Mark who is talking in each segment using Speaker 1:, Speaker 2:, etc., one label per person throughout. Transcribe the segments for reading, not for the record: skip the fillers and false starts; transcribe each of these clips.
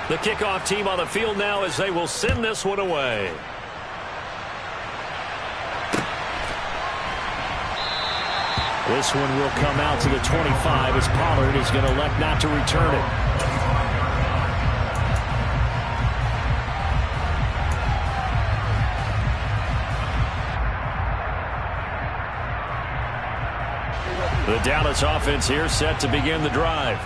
Speaker 1: The kickoff team on the field now as they will send this one away. This one will come out to the 25 as Pollard is going to elect not to return it. The Dallas offense here set to begin the drive.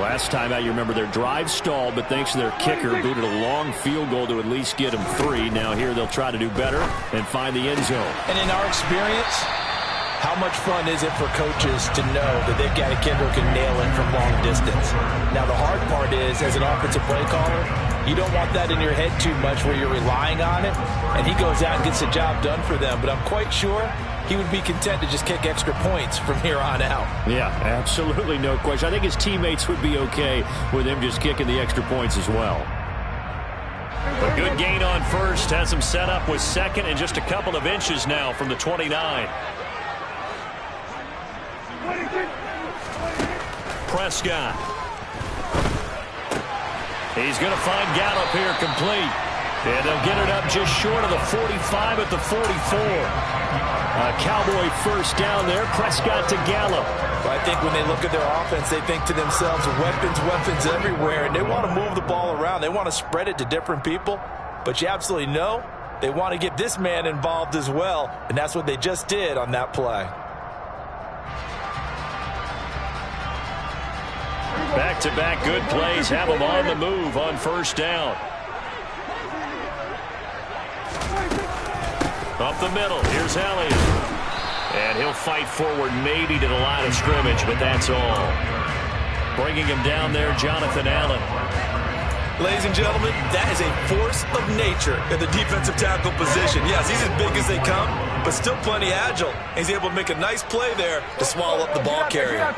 Speaker 1: Last time out, you remember their drive stalled, but thanks to their kicker, booted a long field goal to at least get them 3. Now here they'll try to do better and find the end zone.
Speaker 2: And in our experience, how much fun is it for coaches to know that they've got a kicker who can nail it from long distance? Now, the hard part is, as an offensive play caller, you don't want that in your head too much where you're relying on it, and he goes out and gets the job done for them. But I'm quite sure he would be content to just kick extra points from here on out. Yeah, absolutely no question. I think his teammates would be okay with him just kicking the extra points as well.
Speaker 1: A good gain on first has him set up with second and just a couple of inches now from the 29. Prescott. He's going to find Gallup here complete. And they'll get it up just short of the 45 at the 44. A Cowboy first down there. Prescott to Gallup.
Speaker 2: Well, I think when they look at their offense, they think to themselves, weapons, weapons everywhere. And they want to move the ball around. They want to spread it to different people. But you absolutely know they want to get this man involved as well. And that's what they just did on that play.
Speaker 1: Back-to-back good plays have them on the move on first down. Up the middle, here's Elliott. And he'll fight forward maybe to the line of scrimmage, but that's all. Bringing him down there, Jonathan Allen.
Speaker 2: Ladies and gentlemen, that is a force of nature in the defensive tackle position. Yes, he's as big as they come, but still plenty agile. He's able to make a nice play there to swallow up the ball carrier.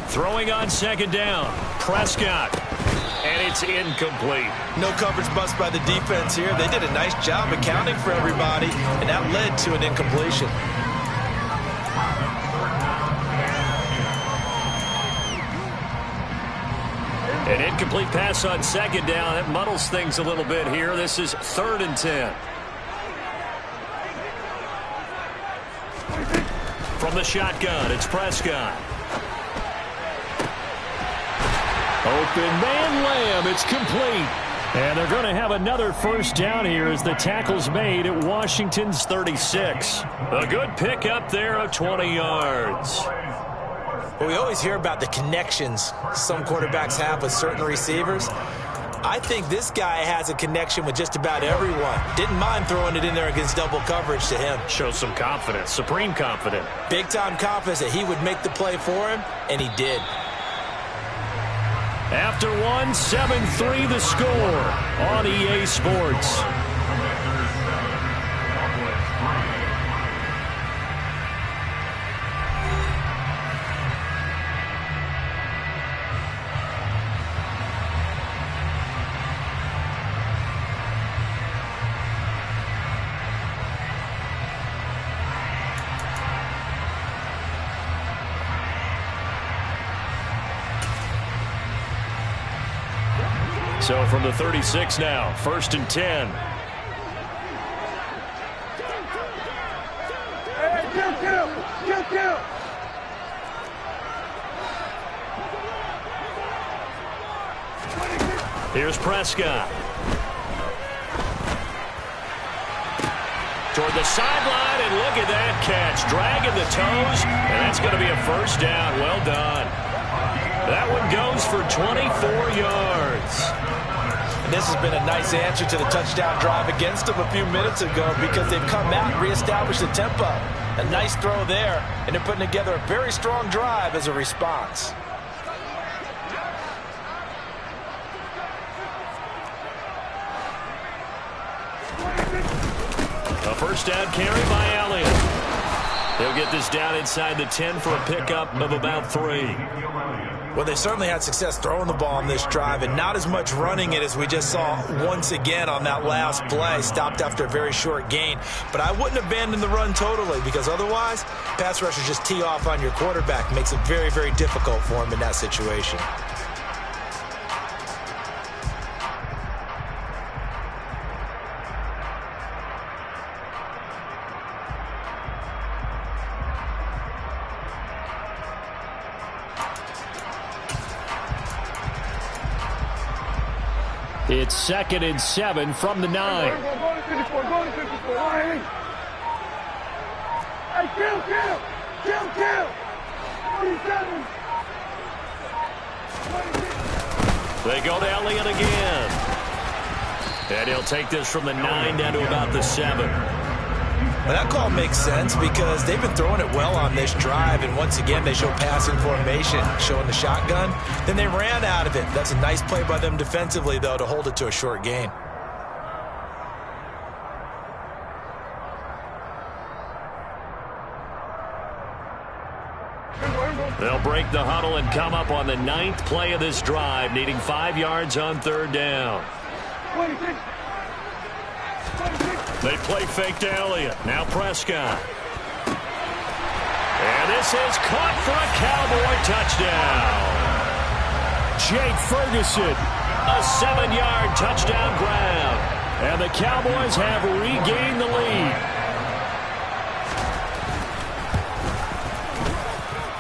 Speaker 1: Throwing on second down. Prescott. And it's incomplete.
Speaker 2: No coverage bust by the defense here. They did a nice job accounting for everybody, and that led to an incompletion.
Speaker 1: An incomplete pass on second down. That muddles things a little bit here. This is 3rd and 10. From the shotgun, it's Prescott. Open man Lamb, it's complete. And they're going to have another first down here as the tackle's made at Washington's 36. A good pick up there of 20 yards.
Speaker 2: Well, we always hear about the connections some quarterbacks have with certain receivers. I think this guy has a connection with just about everyone. Didn't mind throwing it in there against double coverage to him.
Speaker 1: Shows some confidence, supreme confidence.
Speaker 2: Big-time confidence that he would make the play for him, and he did.
Speaker 1: After one, 7-3 the score on EA Sports. So from the 36 now, 1st and 10. Here's Prescott. Toward the sideline, and look at that catch. Dragging the toes, and that's going to be a first down. Well done. That one goes for 24 yards.
Speaker 2: This has been a nice answer to the touchdown drive against them a few minutes ago because they've come out and reestablished the tempo. A nice throw there, and they're putting together a very strong drive as a response.
Speaker 1: A first down carry by Elliott. They'll get this down inside the 10 for a pickup of about 3.
Speaker 2: Well, they certainly had success throwing the ball on this drive and not as much running it as we just saw once again on that last play. Stopped after a very short gain. But I wouldn't abandon the run totally because otherwise, pass rushers just tee off on your quarterback. Makes it very, very difficult for him in that situation.
Speaker 1: It's 2nd and 7 from the 9.
Speaker 3: Hey, kill! 47.
Speaker 1: They go to Elliott again. And he'll take this from the 9 down to about the 7.
Speaker 2: Well, that call makes sense because they've been throwing it well on this drive, and once again they show passing formation, showing the shotgun. Then they ran out of it. That's a nice play by them defensively, though, to hold it to a short gain.
Speaker 1: They'll break the huddle and come up on the 9th play of this drive, needing 5 yards on 3rd down.
Speaker 3: 26.
Speaker 1: They play fake to Elliott. Now Prescott. And this is caught for a Cowboy touchdown. Jake Ferguson, a 7-yard touchdown grab. And the Cowboys have regained the lead.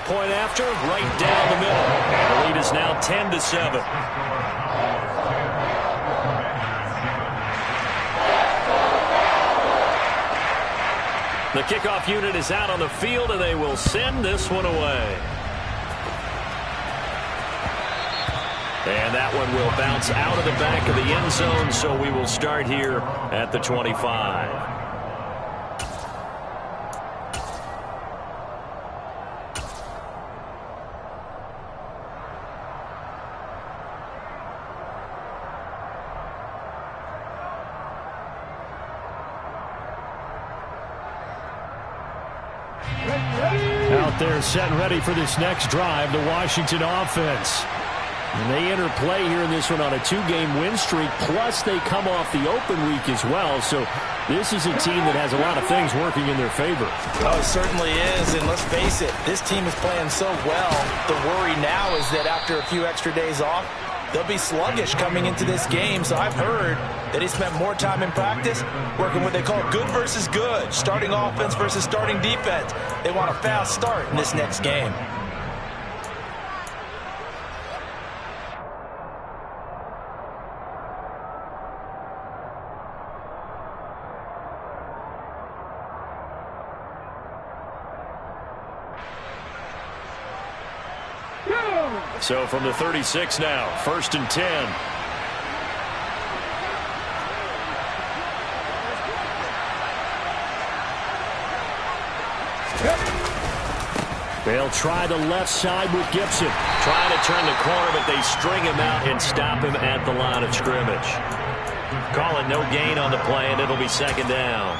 Speaker 1: Point after, right down the middle. And the lead is now 10-7. The kickoff unit is out on the field, and they will send this one away. And that one will bounce out of the back of the end zone, so we will start here at the 25. Out there set and ready for this next drive, the Washington offense. And they enter play here in this one on a 2-game win streak, plus they come off the open week as well. So this is a team that has a lot of things working in their favor.
Speaker 2: Oh, it certainly is, and let's face it, this team is playing so well. The worry now is that after a few extra days off, they'll be sluggish coming into this game. So I've heard that he spent more time in practice working what they call good versus good, starting offense versus starting defense. They want a fast start in this next game.
Speaker 1: So from the 36 now, 1st and 10. They'll try the left side with Gibson. Trying to turn the corner, but they string him out and stop him at the line of scrimmage. Call it no gain on the play, and it'll be 2nd down.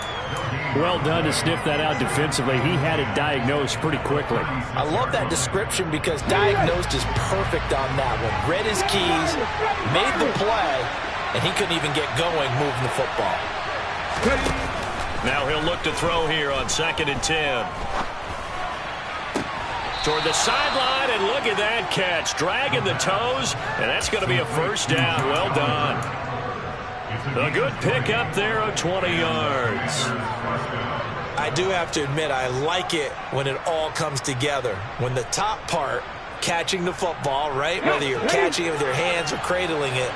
Speaker 1: Well done to sniff that out defensively. He had it diagnosed pretty quickly.
Speaker 2: I love that description because diagnosed is perfect on that one. Read his keys, made the play, and he couldn't even get going moving the football.
Speaker 1: Now he'll look to throw here on 2nd and 10. Toward the sideline, and look at that catch. Dragging the toes, and that's going to be a 1st down. Well done. A good pick up there of 20 yards.
Speaker 2: I do have to admit, I like it when it all comes together. When the top part, catching the football, right, whether you're catching it with your hands or cradling it,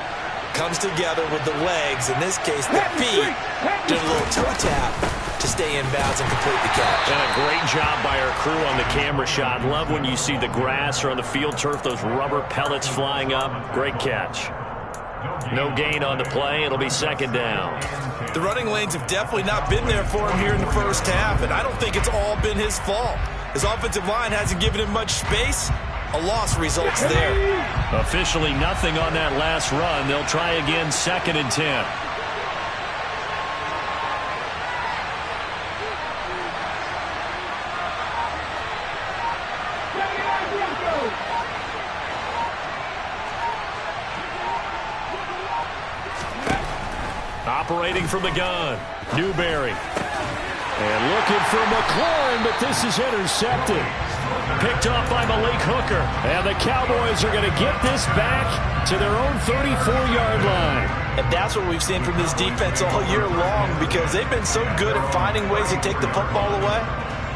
Speaker 2: comes together with the legs, in this case the feet, doing a little toe tap to stay in bounds and complete the catch.
Speaker 1: And a great job by our crew on the camera shot. Love when you see the grass or on the field turf, those rubber pellets flying up. Great catch. No gain on the play. It'll be 2nd down.
Speaker 2: The running lanes have definitely not been there for him here in the first half, and I don't think it's all been his fault. His offensive line hasn't given him much space. A loss results there.
Speaker 1: Officially nothing on that last run. They'll try again, 2nd and 10. Operating from the gun, Newberry. And looking for McLaurin, but this is intercepted. Picked off by Malik Hooker. And the Cowboys are going to get this back to their own 34-yard line.
Speaker 2: And that's what we've seen from this defense all year long, because they've been so good at finding ways to take the football away.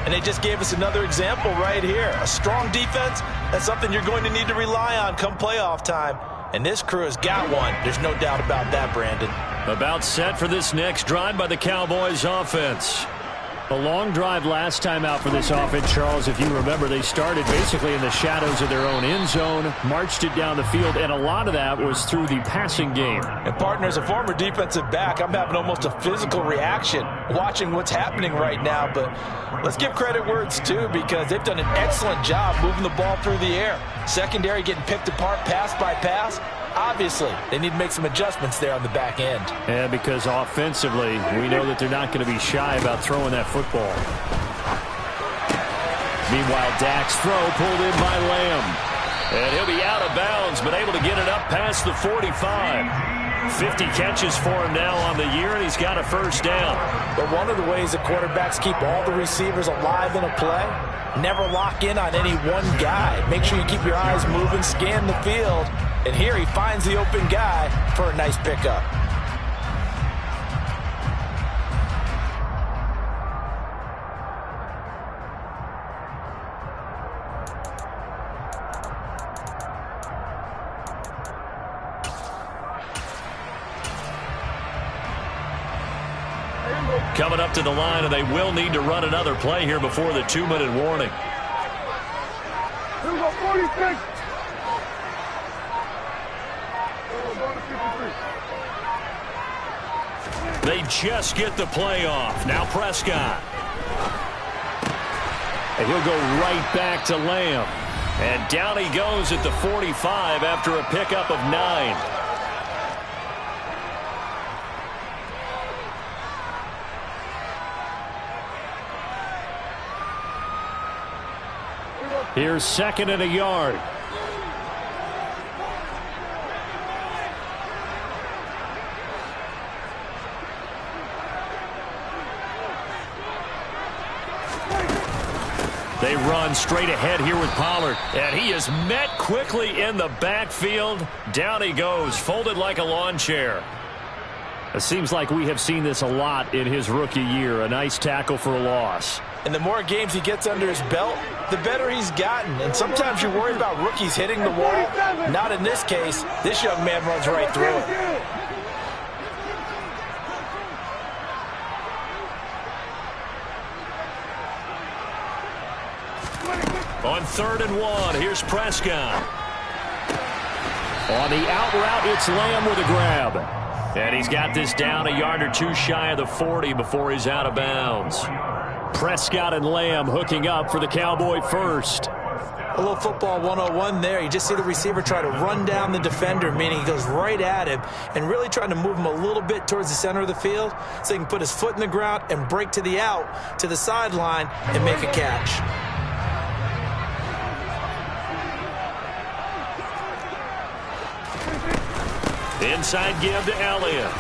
Speaker 2: And they just gave us another example right here. A strong defense, that's something you're going to need to rely on come playoff time. And this crew has got one. There's no doubt about that, Brandon.
Speaker 1: About set for this next drive by the Cowboys offense. A long drive last time out for this offense, Charles. If you remember, they started basically in the shadows of their own end zone, marched it down the field, and a lot of that was through the passing game.
Speaker 2: And, partner, as a former defensive back, I'm having almost a physical reaction watching what's happening right now. But let's give credit where it's due, because they've done an excellent job moving the ball through the air. Secondary getting picked apart pass by pass. Obviously, they need to make some adjustments there on the back end.
Speaker 1: Yeah, because offensively, we know that they're not going to be shy about throwing that football. Meanwhile, Dak's throw pulled in by Lamb. And he'll be out of bounds, but able to get it up past the 45. 50 catches for him now on the year, and he's got a first down.
Speaker 2: But one of the ways that quarterbacks keep all the receivers alive in a play, never lock in on any one guy. Make sure you keep your eyes moving, scan the field. And here he finds the open guy for a nice pickup.
Speaker 1: Coming up to the line, and they will need to run another play here before the 2-minute warning.
Speaker 3: Here we go, 46.
Speaker 1: They just get the play off. Now Prescott. And he'll go right back to Lamb. And down he goes at the 45 after a pickup of 9. Here's 2nd and a yard. They run straight ahead here with Pollard. And he is met quickly in the backfield. Down he goes, folded like a lawn chair. It seems like we have seen this a lot in his rookie year. A nice tackle for a loss.
Speaker 2: And the more games he gets under his belt, the better he's gotten. And sometimes you're worried about rookies hitting the wall. Not in this case. This young man runs right through it.
Speaker 1: On 3rd and 1, here's Prescott. On the out route, it's Lamb with a grab. And he's got this down a yard or two shy of the 40 before he's out of bounds. Prescott and Lamb hooking up for the Cowboy first.
Speaker 2: A little football 101 there. You just see the receiver try to run down the defender, meaning he goes right at him and really trying to move him a little bit towards the center of the field so he can put his foot in the ground and break to the out, to the sideline, and make a catch.
Speaker 1: Inside give to Elliott.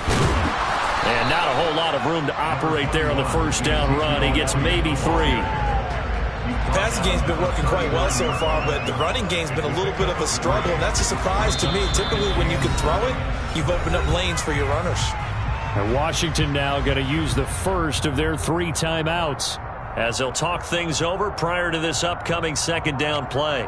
Speaker 1: And not a whole lot of room to operate there on the first down run. He gets maybe 3.
Speaker 2: The passing game's been working quite well so far, but the running game's been a little bit of a struggle, and that's a surprise to me. Typically, when you can throw it, you've opened up lanes for your runners.
Speaker 1: And Washington now going to use the first of their 3 timeouts as they'll talk things over prior to this upcoming 2nd down play.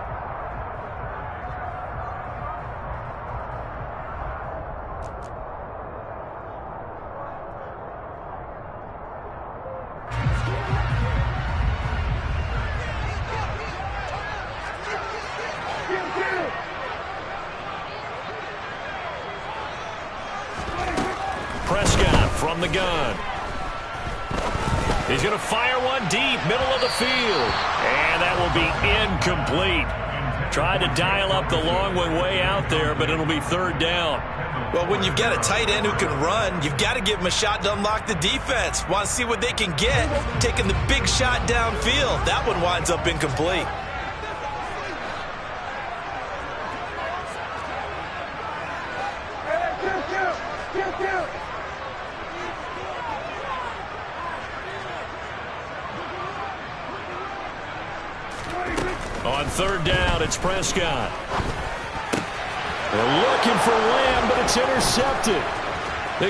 Speaker 1: Prescott from the gun. He's going to fire one deep, middle of the field. And that will be incomplete. Tried to dial up the long one way out there, but it'll be 3rd down.
Speaker 2: Well, when you've got a tight end who can run, you've got to give him a shot to unlock the defense. Want to see what they can get, taking the big shot downfield. That one winds up incomplete.
Speaker 1: On third down, it's Prescott. They're looking for Lamb, but it's intercepted.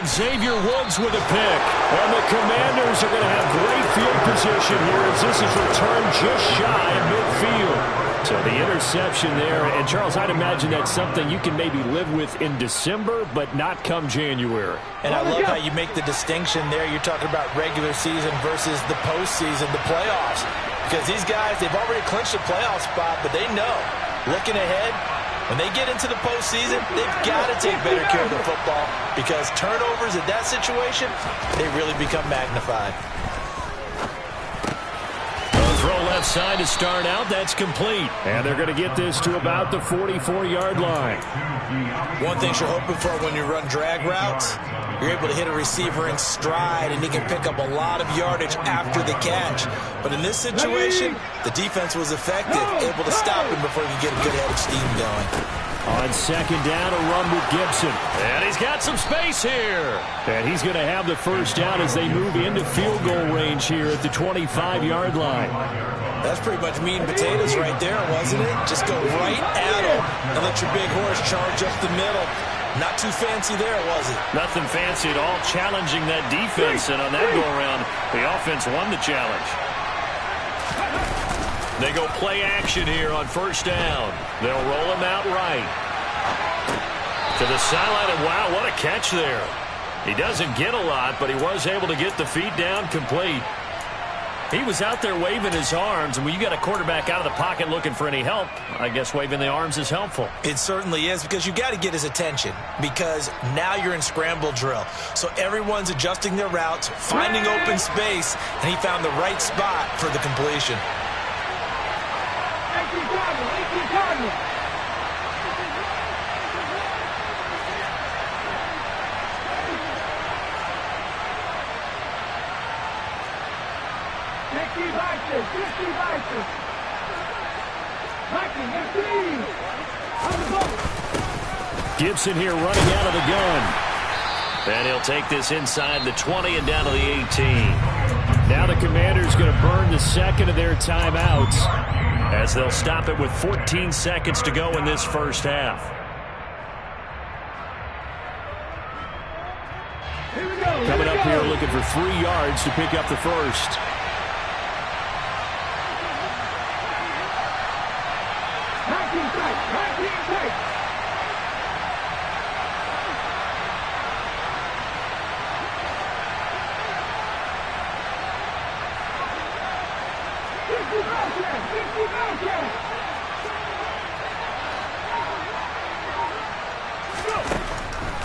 Speaker 1: Xavier Woods with a pick. And the Commanders are going to have great field position here as this is returned just shy of midfield. So the interception there. And, Charles, I'd imagine that's something you can maybe live with in December, but not come January.
Speaker 2: And I love how you make the distinction there. You're talking about regular season versus the postseason, the playoffs. Because these guys, they've already clinched a playoff spot, but they know, looking ahead, when they get into the postseason, they've got to take better care of the football because turnovers in that situation, they really become magnified.
Speaker 1: Throw left side to start out. That's complete. And they're going to get this to about the 44-yard line.
Speaker 2: One thing you're hoping for when you run drag routes, you're able to hit a receiver in stride, and he can pick up a lot of yardage after the catch. But in this situation, the defense was effective, able to stop him before he could get a good head of steam going.
Speaker 1: On second down, a run with Gibson. And he's got some space here. And he's going to have the first down as they move into field goal range here at the 25-yard line.
Speaker 2: That's pretty much meat and potatoes right there, wasn't it? Just go right at him and let your big horse charge up the middle. Not too fancy there, was it?
Speaker 1: Nothing fancy at all, challenging that defense. And on that go-around, the offense won the challenge. They go play action here on first down. They'll roll him out right. To the sideline, and wow, what a catch there. He doesn't get a lot, but he was able to get the feet down complete. He was out there waving his arms, and when you got a quarterback out of the pocket looking for any help, I guess waving the arms is helpful.
Speaker 2: It certainly is, because you got to get his attention, because now you're in scramble drill. So everyone's adjusting their routes, finding open space, and he found the right spot for the completion.
Speaker 1: Gibson here running out of the gun. And he'll take this inside the 20 and down to the 18. Now the Commanders going to burn the second of their timeouts as they'll stop it with 14 seconds to go in this first half. Coming up here looking for 3 yards to pick up the first.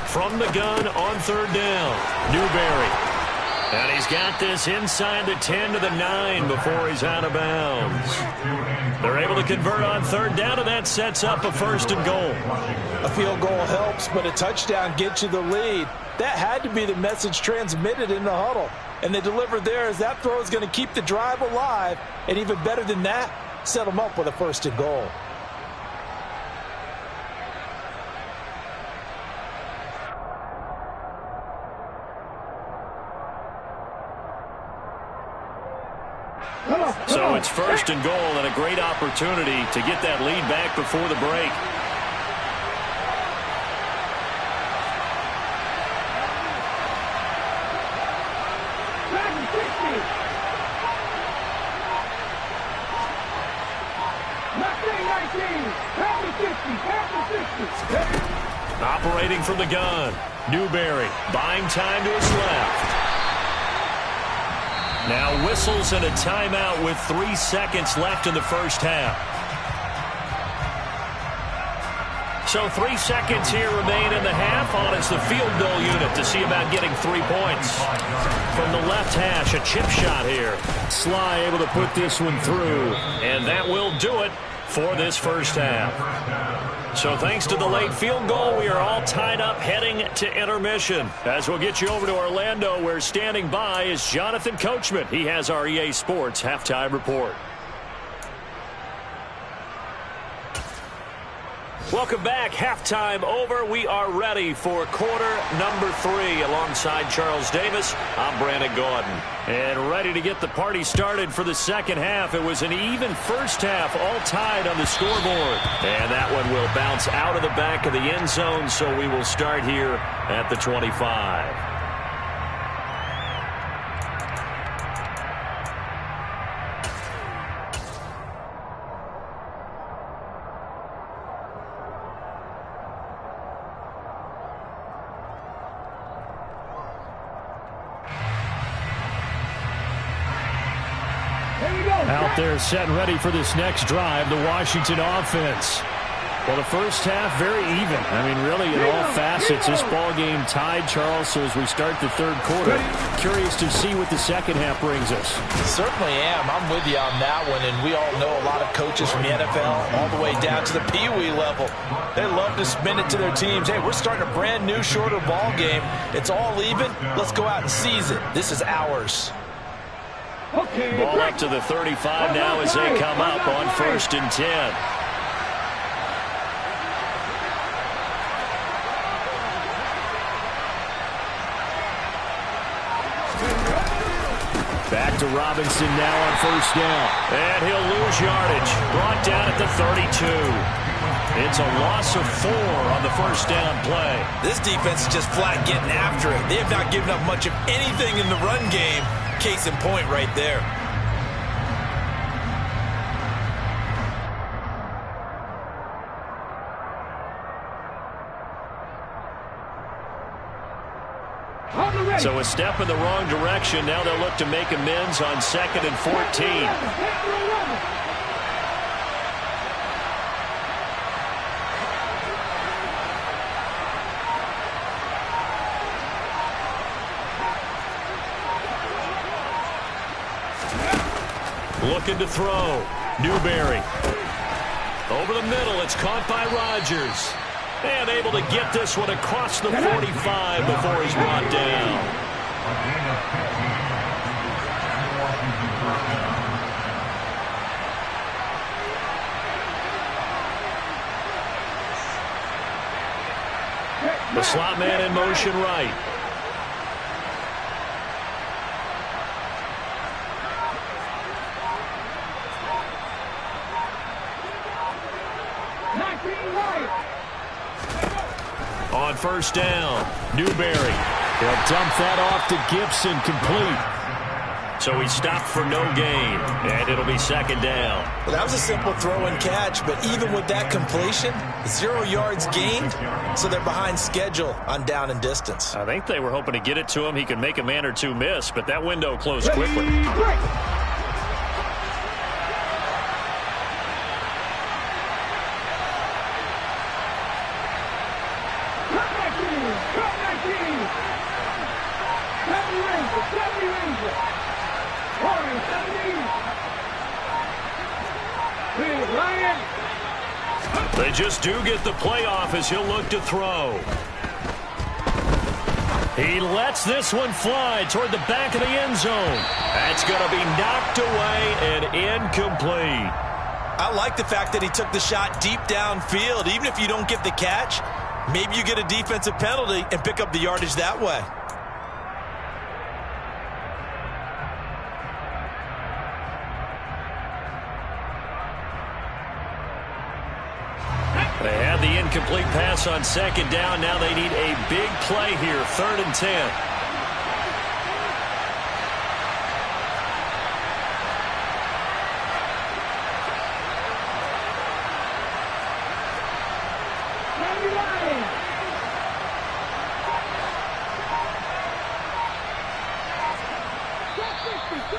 Speaker 1: From the gun on third down, Newberry. And he's got this inside the 10 to the 9 before he's out of bounds. They're able to convert on third down, and that sets up a first and goal.
Speaker 2: A field goal helps, but a touchdown gets you the lead. That had to be the message transmitted in the huddle. And they delivered there as that throw is going to keep the drive alive. And even better than that, set them up with a first and goal.
Speaker 1: So it's first and goal and a great opportunity to get that lead back before the break. Operating from the gun, Newberry buying time to his left. Now whistles and a timeout with 3 seconds left in the first half. So 3 seconds here remain in the half on as the field goal unit to see about getting 3 points. From the left hash, a chip shot here. Sly able to put this one through, and that will do it for this first half. So thanks to the late field goal, we are all tied up heading to intermission. As we'll get you over to Orlando, where standing by is Jonathan Coachman. He has our EA Sports halftime report. Welcome back. Halftime over. We are ready for quarter number 3. Alongside Charles Davis, I'm Brandon Gaudin. And ready to get the party started for the second half. It was an even first half, all tied on the scoreboard. And that one will bounce out of the back of the end zone, so we will start here at the 25. Out there set and ready for this next drive, the Washington offense. Well, the first half, very even. I mean, really, in all facets, this ball game tied, Charles. So as we start the third quarter, curious to see what the second half brings us.
Speaker 2: Certainly am. I'm with you on that one. And we all know a lot of coaches from the NFL all the way down to the Pee Wee level. They love to spin it to their teams. Hey, we're starting a brand new, shorter ball game. It's all even. Let's go out and seize it. This is ours.
Speaker 1: Ball up to the 35 now as they come up on 1st and 10. Back to Robinson now on 1st down. And he'll lose yardage. Brought down at the 32. It's a loss of 4 on the 1st down play.
Speaker 2: This defense is just flat getting after it. They have not given up much of anything in the run game. Case in point right there.
Speaker 1: So a step in the wrong direction. Now they'll look to make amends on 2nd and 14. Looking to throw. Newberry. Over the middle. It's caught by Rodgers. And able to get this one across the 45 before he's brought down. The slot man in motion right. On 1st down, Newberry. He'll dump that off to Gibson, complete. So he stopped for no gain, and it'll be 2nd down.
Speaker 2: Well, that was a simple throw and catch, but even with that completion, 0 yards gained, so they're behind schedule on down and distance.
Speaker 1: I think they were hoping to get it to him. He could make a man or two miss, but that window closed quickly. They just do get the playoff as he'll look to throw. He lets this one fly toward the back of the end zone. That's going to be knocked away and incomplete.
Speaker 2: I like the fact that he took the shot deep downfield. Even if you don't get the catch, maybe you get a defensive penalty and pick up the yardage that way.
Speaker 1: They had the incomplete pass on 2nd down. Now they need a big play here, 3rd and 10.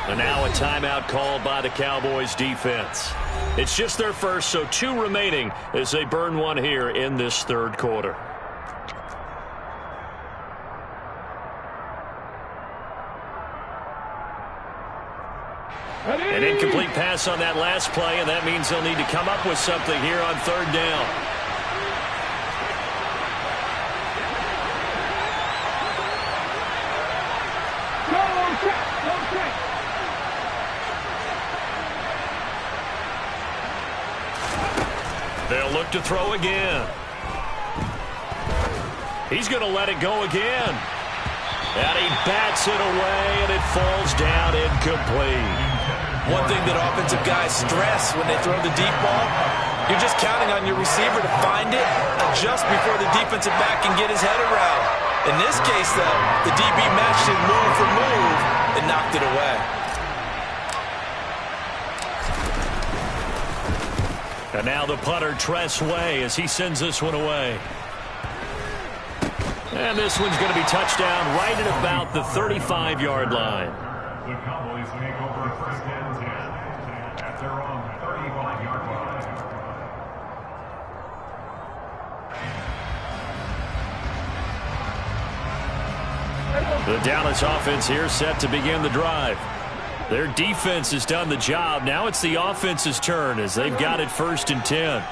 Speaker 1: And now a timeout called by the Cowboys defense. It's just their first, so 2 remaining as they burn one here in this 3rd quarter. An incomplete pass on that last play, and that means they'll need to come up with something here on 3rd down. They'll look to throw again. He's going to let it go again. And he bats it away, and it falls down incomplete.
Speaker 2: One thing that offensive guys stress when they throw the deep ball, you're just counting on your receiver to find it, adjust before the defensive back can get his head around. In this case, though, the DB matched it move for move and knocked it away.
Speaker 1: And now the punter, Tress Way, as he sends this one away. And this one's going to be touchdown right at about the 35-yard line.
Speaker 3: The Cowboys take over first and 10 at their own 35-yard line.
Speaker 1: The Dallas offense here set to begin the drive. Their defense has done the job. Now it's the offense's turn as they've got it first and 10.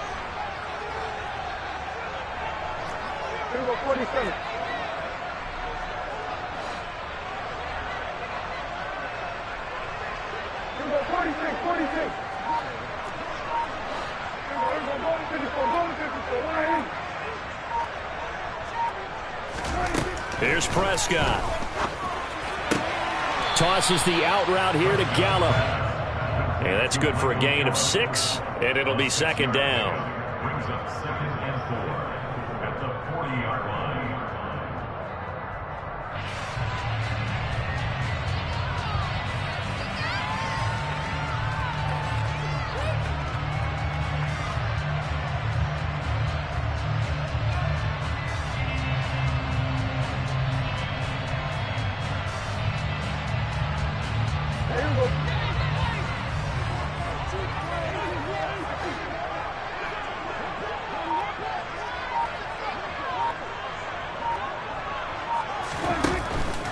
Speaker 3: 47.
Speaker 1: Here's Prescott. Tosses the out route here to Gallup. And that's good for a gain of 6, and it'll be second down.
Speaker 3: Brings up second and 4 at the 40-yard line.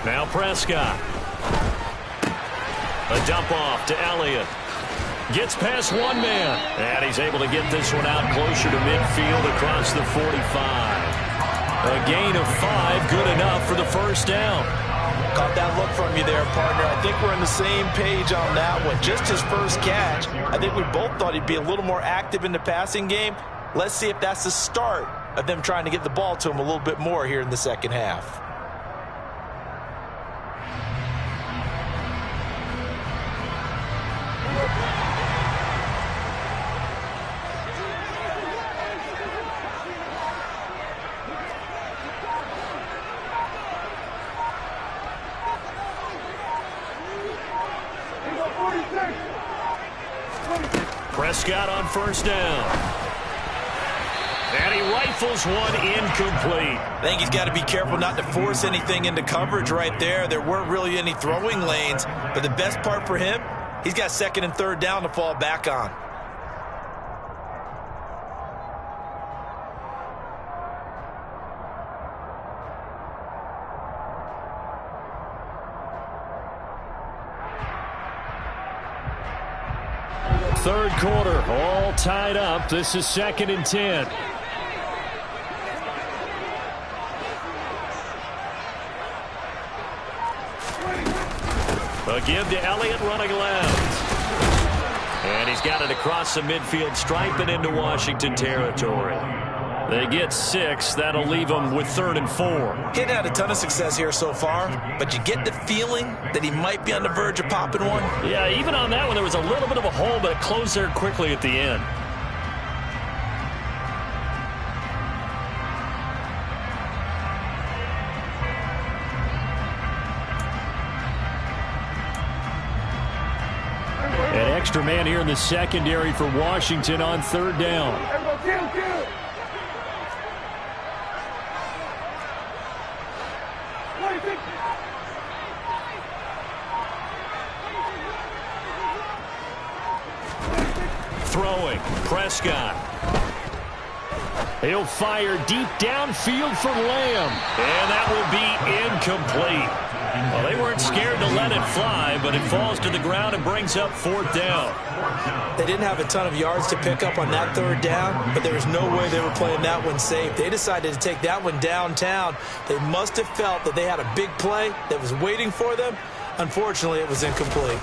Speaker 1: Now Prescott. A dump off to Elliott. Gets past one man. And he's able to get this one out closer to midfield across the 45. A gain of 5, good enough for the first down.
Speaker 2: Caught that look from you there, partner. I think we're on the same page on that one. Just his first catch. I think we both thought he'd be a little more active in the passing game. Let's see if that's the start of them trying to get the ball to him a little bit more here in the second half.
Speaker 1: Prescott on first down. And he rifles one incomplete.
Speaker 2: I think he's got to be careful not to force anything into coverage right there. There weren't really any throwing lanes, but the best part for him, he's got second and third down to fall back on.
Speaker 1: Third quarter, all tied up. This is second and 10. A give to Elliott running left. And he's got it across the midfield stripe and into Washington territory. They get 6. That'll leave them with 3rd and 4.
Speaker 2: He hadn't had a ton of success here so far, but you get the feeling that he might be on the verge of popping one.
Speaker 1: Yeah, even on that one, there was a little bit of a hole, but it closed there quickly at the end. An extra man here in the secondary for Washington on third down. Throwing, Prescott. He'll fire deep downfield for Lamb. And that will be incomplete. Well, they weren't scared to let it fly, but it falls to the ground and brings up 4th down.
Speaker 2: They didn't have a ton of yards to pick up on that third down, but there was no way they were playing that one safe. They decided to take that one downtown. They must have felt that they had a big play that was waiting for them. Unfortunately, it was incomplete.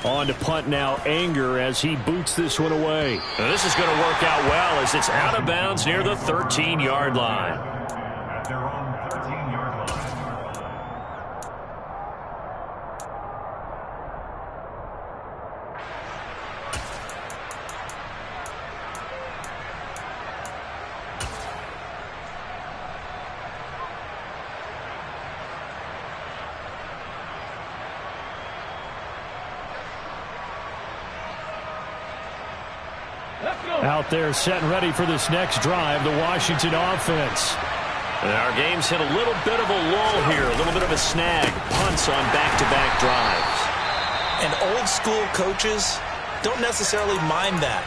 Speaker 1: On to punt now, Anger, as he boots this one away. And this is going to work out well as it's out of bounds near the 13-yard line.
Speaker 3: At their own 13-yard line.
Speaker 1: Out there set and ready for this next drive, the Washington offense. And our game's hit a little bit of a lull here, a little bit of a snag. Punts on back-to-back drives.
Speaker 2: And old school coaches don't necessarily mind that.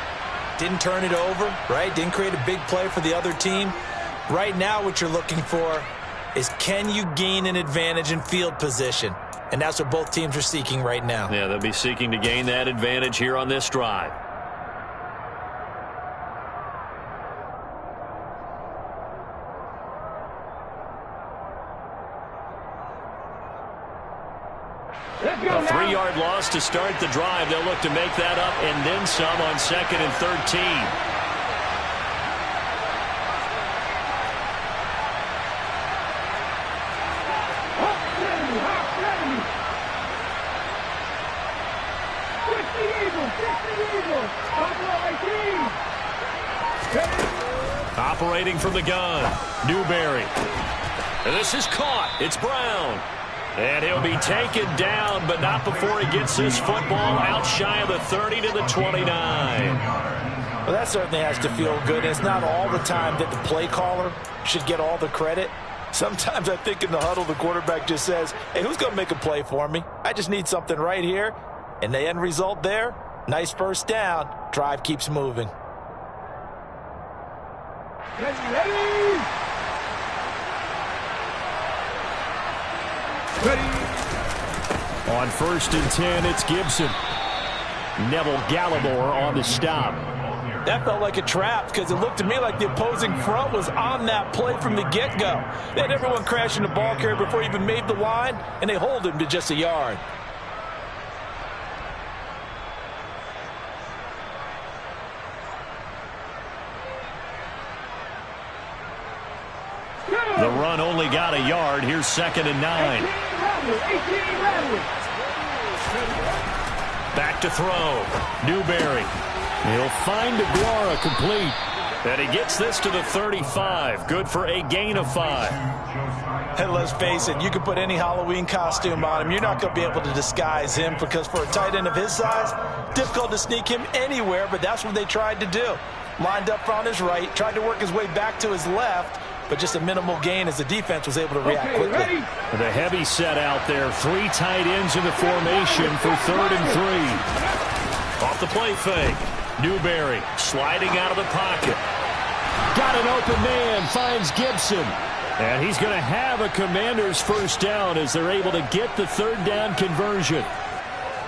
Speaker 2: Didn't turn it over, right? Didn't create a big play for the other team. Right now what you're looking for is, can you gain an advantage in field position? And that's what both teams are seeking right now.
Speaker 1: Yeah, they'll be seeking to gain that advantage here on this drive. A 3-yard loss to start the drive. They'll look to make that up and then some on 2nd and 13. Operating from the gun, Newberry. And this is caught. It's Brown. And he'll be taken down, but not before he gets this football out shy of the 30 to the 29.
Speaker 2: Well, that certainly has to feel good. It's not all the time that the play caller should get all the credit. Sometimes I think in the huddle, the quarterback just says, hey, who's going to make a play for me? I just need something right here. And the end result there, nice first down. Drive keeps moving.
Speaker 4: Ready.
Speaker 1: On 1st and 10, it's Gibson. Neville Gallimore on the stop.
Speaker 2: That felt like a trap because it looked to me like the opposing front was on that play from the get-go. They had everyone crashing the ball carrier before he even made the line, and they hold him to just a yard.
Speaker 1: The run only got a yard. Here's 2nd and 9. Back to throw. Newberry. He'll find DeGuara complete. And he gets this to the 35. Good for a gain of 5.
Speaker 2: And let's face it, you can put any Halloween costume on him. You're not going to be able to disguise him because for a tight end of his size, difficult to sneak him anywhere, but that's what they tried to do. Lined up on his right, tried to work his way back to his left, but just a minimal gain as the defense was able to react quickly.
Speaker 1: The heavy set out there. 3 tight ends in the formation for 3rd and 3. Off the play fake. Newberry sliding out of the pocket. Got an open man, finds Gibson. And he's going to have a Commanders first down as they're able to get the 3rd down conversion.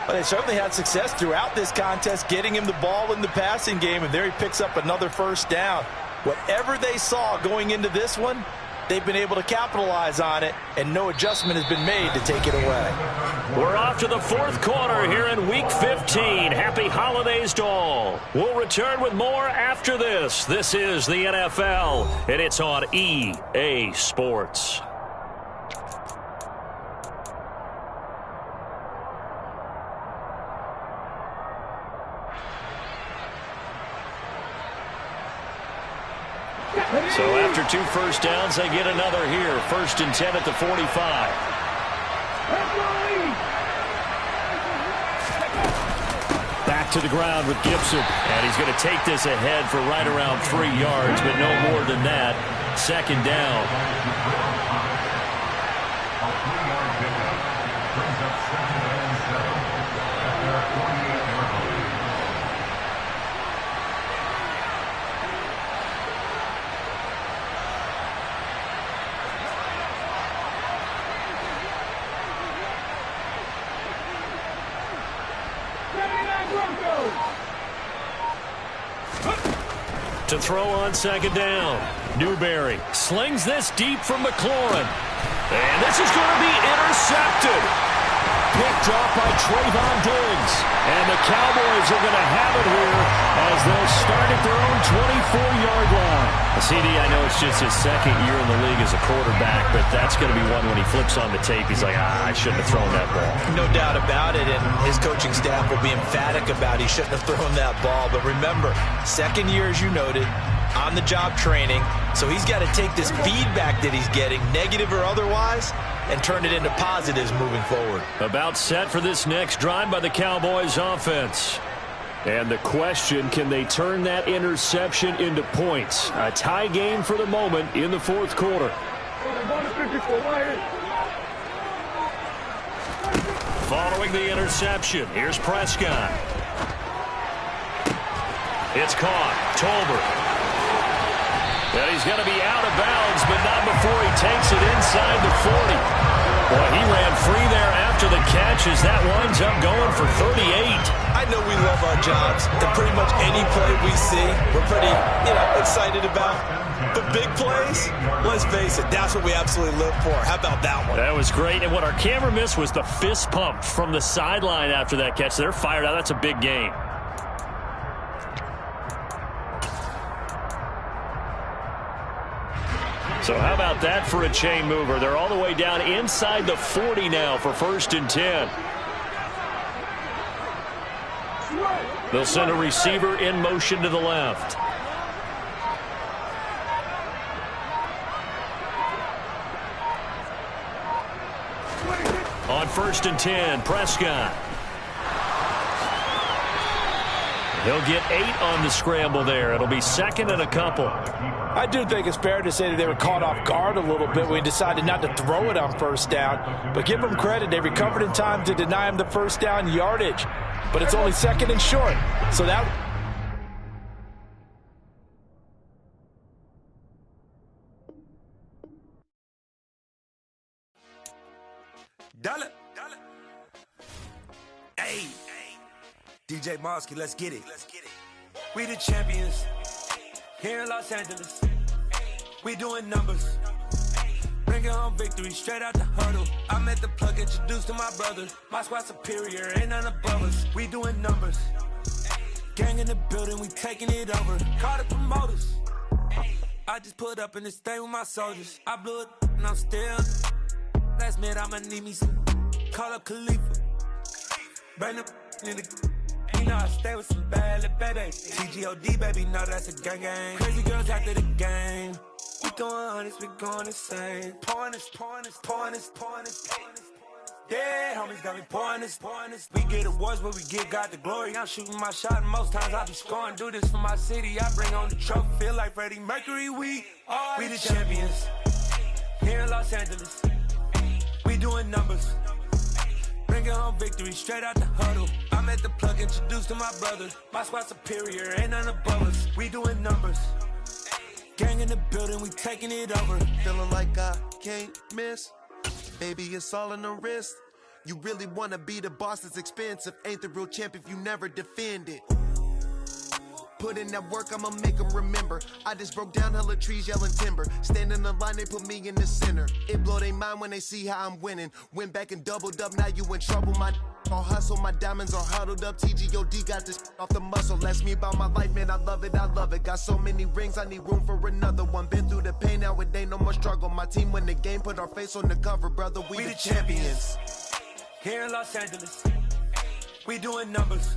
Speaker 2: Well, they certainly had success throughout this contest, getting him the ball in the passing game, and there he picks up another first down. Whatever they saw going into this one, they've been able to capitalize on it, and no adjustment has been made to take it away.
Speaker 1: We're off to the 4th quarter here in Week 15. Happy holidays to all. We'll return with more after this. This is the NFL, and it's on EA Sports. So after 2 first downs, they get another here. 1st and 10 at the 45. Back to the ground with Gibson. And he's going to take this ahead for right around 3 yards, but no more than that. 2nd down. To throw on 2nd down. Newberry slings this deep from McLaurin. And this is going to be intercepted. Picked picked off by Trayvon Diggs. And the Cowboys are going to have it here as they'll start at their own 24-yard line. CD, I know it's just his second year in the league as a quarterback, but that's going to be one when he flips on the tape. He's like, I shouldn't have thrown that ball.
Speaker 2: No doubt about it, and his coaching staff will be emphatic about he shouldn't have thrown that ball. But remember, second year, as you noted, on-the-job training, so he's got to take this feedback that he's getting, negative or otherwise, and turn it into positives moving forward.
Speaker 1: About set for this next drive by the Cowboys offense. And the question, can they turn that interception into points? A tie game for the moment in the fourth quarter. Following the interception, here's Prescott. It's caught. Tolbert. And he's going to be out of bounds, but not before he takes it inside the 40. Boy, he ran free there after the catch as that winds up going for 38.
Speaker 2: I know we love our jobs, and pretty much any play we see, we're pretty, excited about. But big plays, let's face it, that's what we absolutely live for. How about that one?
Speaker 1: That was great, and what our camera missed was the fist pump from the sideline after that catch. They're fired out. That's a big game. So how about that for a chain mover? They're all the way down inside the 40 now for 1st and 10. They'll send a receiver in motion to the left. On 1st and 10, Prescott. He'll get 8 on the scramble there. It'll be 2nd and a couple.
Speaker 2: I do think it's fair to say that they were caught off guard a little bit when we decided not to throw it on 1st down. But give them credit. They recovered in time to deny him the 1st down yardage. But it's only 2nd and short. So that...
Speaker 5: Dollar. Hey. DJ Mosky, let's get it. We the champions here in Los Angeles. We doing numbers. Bringing home victory straight out the huddle. I met the plug, introduced to my brother. My squad superior, ain't none above us. We doing numbers. Gang in the building, we taking it over. Call the promoters. I just put up in this thing with my soldiers. I blew it and I'm still. Last minute, I'ma need me some. Call up Khalifa. Bring the in the. You know I stay with some bad little baby. TGOD, baby, know that's a gang gang. Crazy girls after the game. We throwing hundreds, we going insane. Pouring this. Yeah, homies got me pouring this. We get awards, but we give God the glory. I'm shooting my shot, and most times I be scoring. Do this for my city, I bring on the trophy. Feel like Freddie Mercury, we the champions. Here in Los Angeles, we doing numbers. Bringing home victory straight out the huddle. I met the plug, introduced to my brother. My squad superior, ain't none above us. We doing numbers. Gang in the building, we taking it over.
Speaker 6: Feeling like I can't miss. Baby, it's all in the wrist. You really wanna be the boss, it's expensive. Ain't the real champ if you never defend it. Put in that work, I'ma make them remember. I just broke down hella trees, yelling timber. Stand in the line, they put me in the center. It blow their mind when they see how I'm winning. Went back and doubled up, now you in trouble. My all hustle, my diamonds are huddled up. TGOD got this off the muscle. That's me about my life, man, I love it. Got so many rings, I need room for another one. Been through the pain, now it ain't no more struggle. My team win the game, put our face on the cover, brother. We the champions.
Speaker 5: Here in Los Angeles, we doing numbers.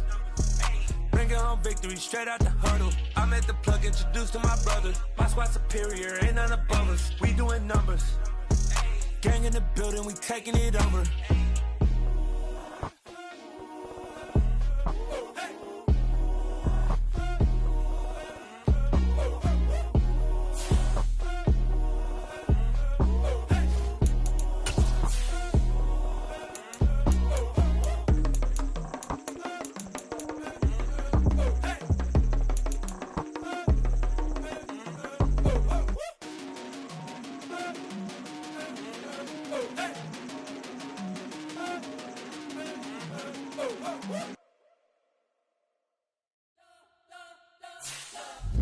Speaker 5: Bringing home victory straight out the huddle. I met the plug, introduced to my brother. My squad superior, ain't none above us. We doing numbers. Gang in the building, we taking it over.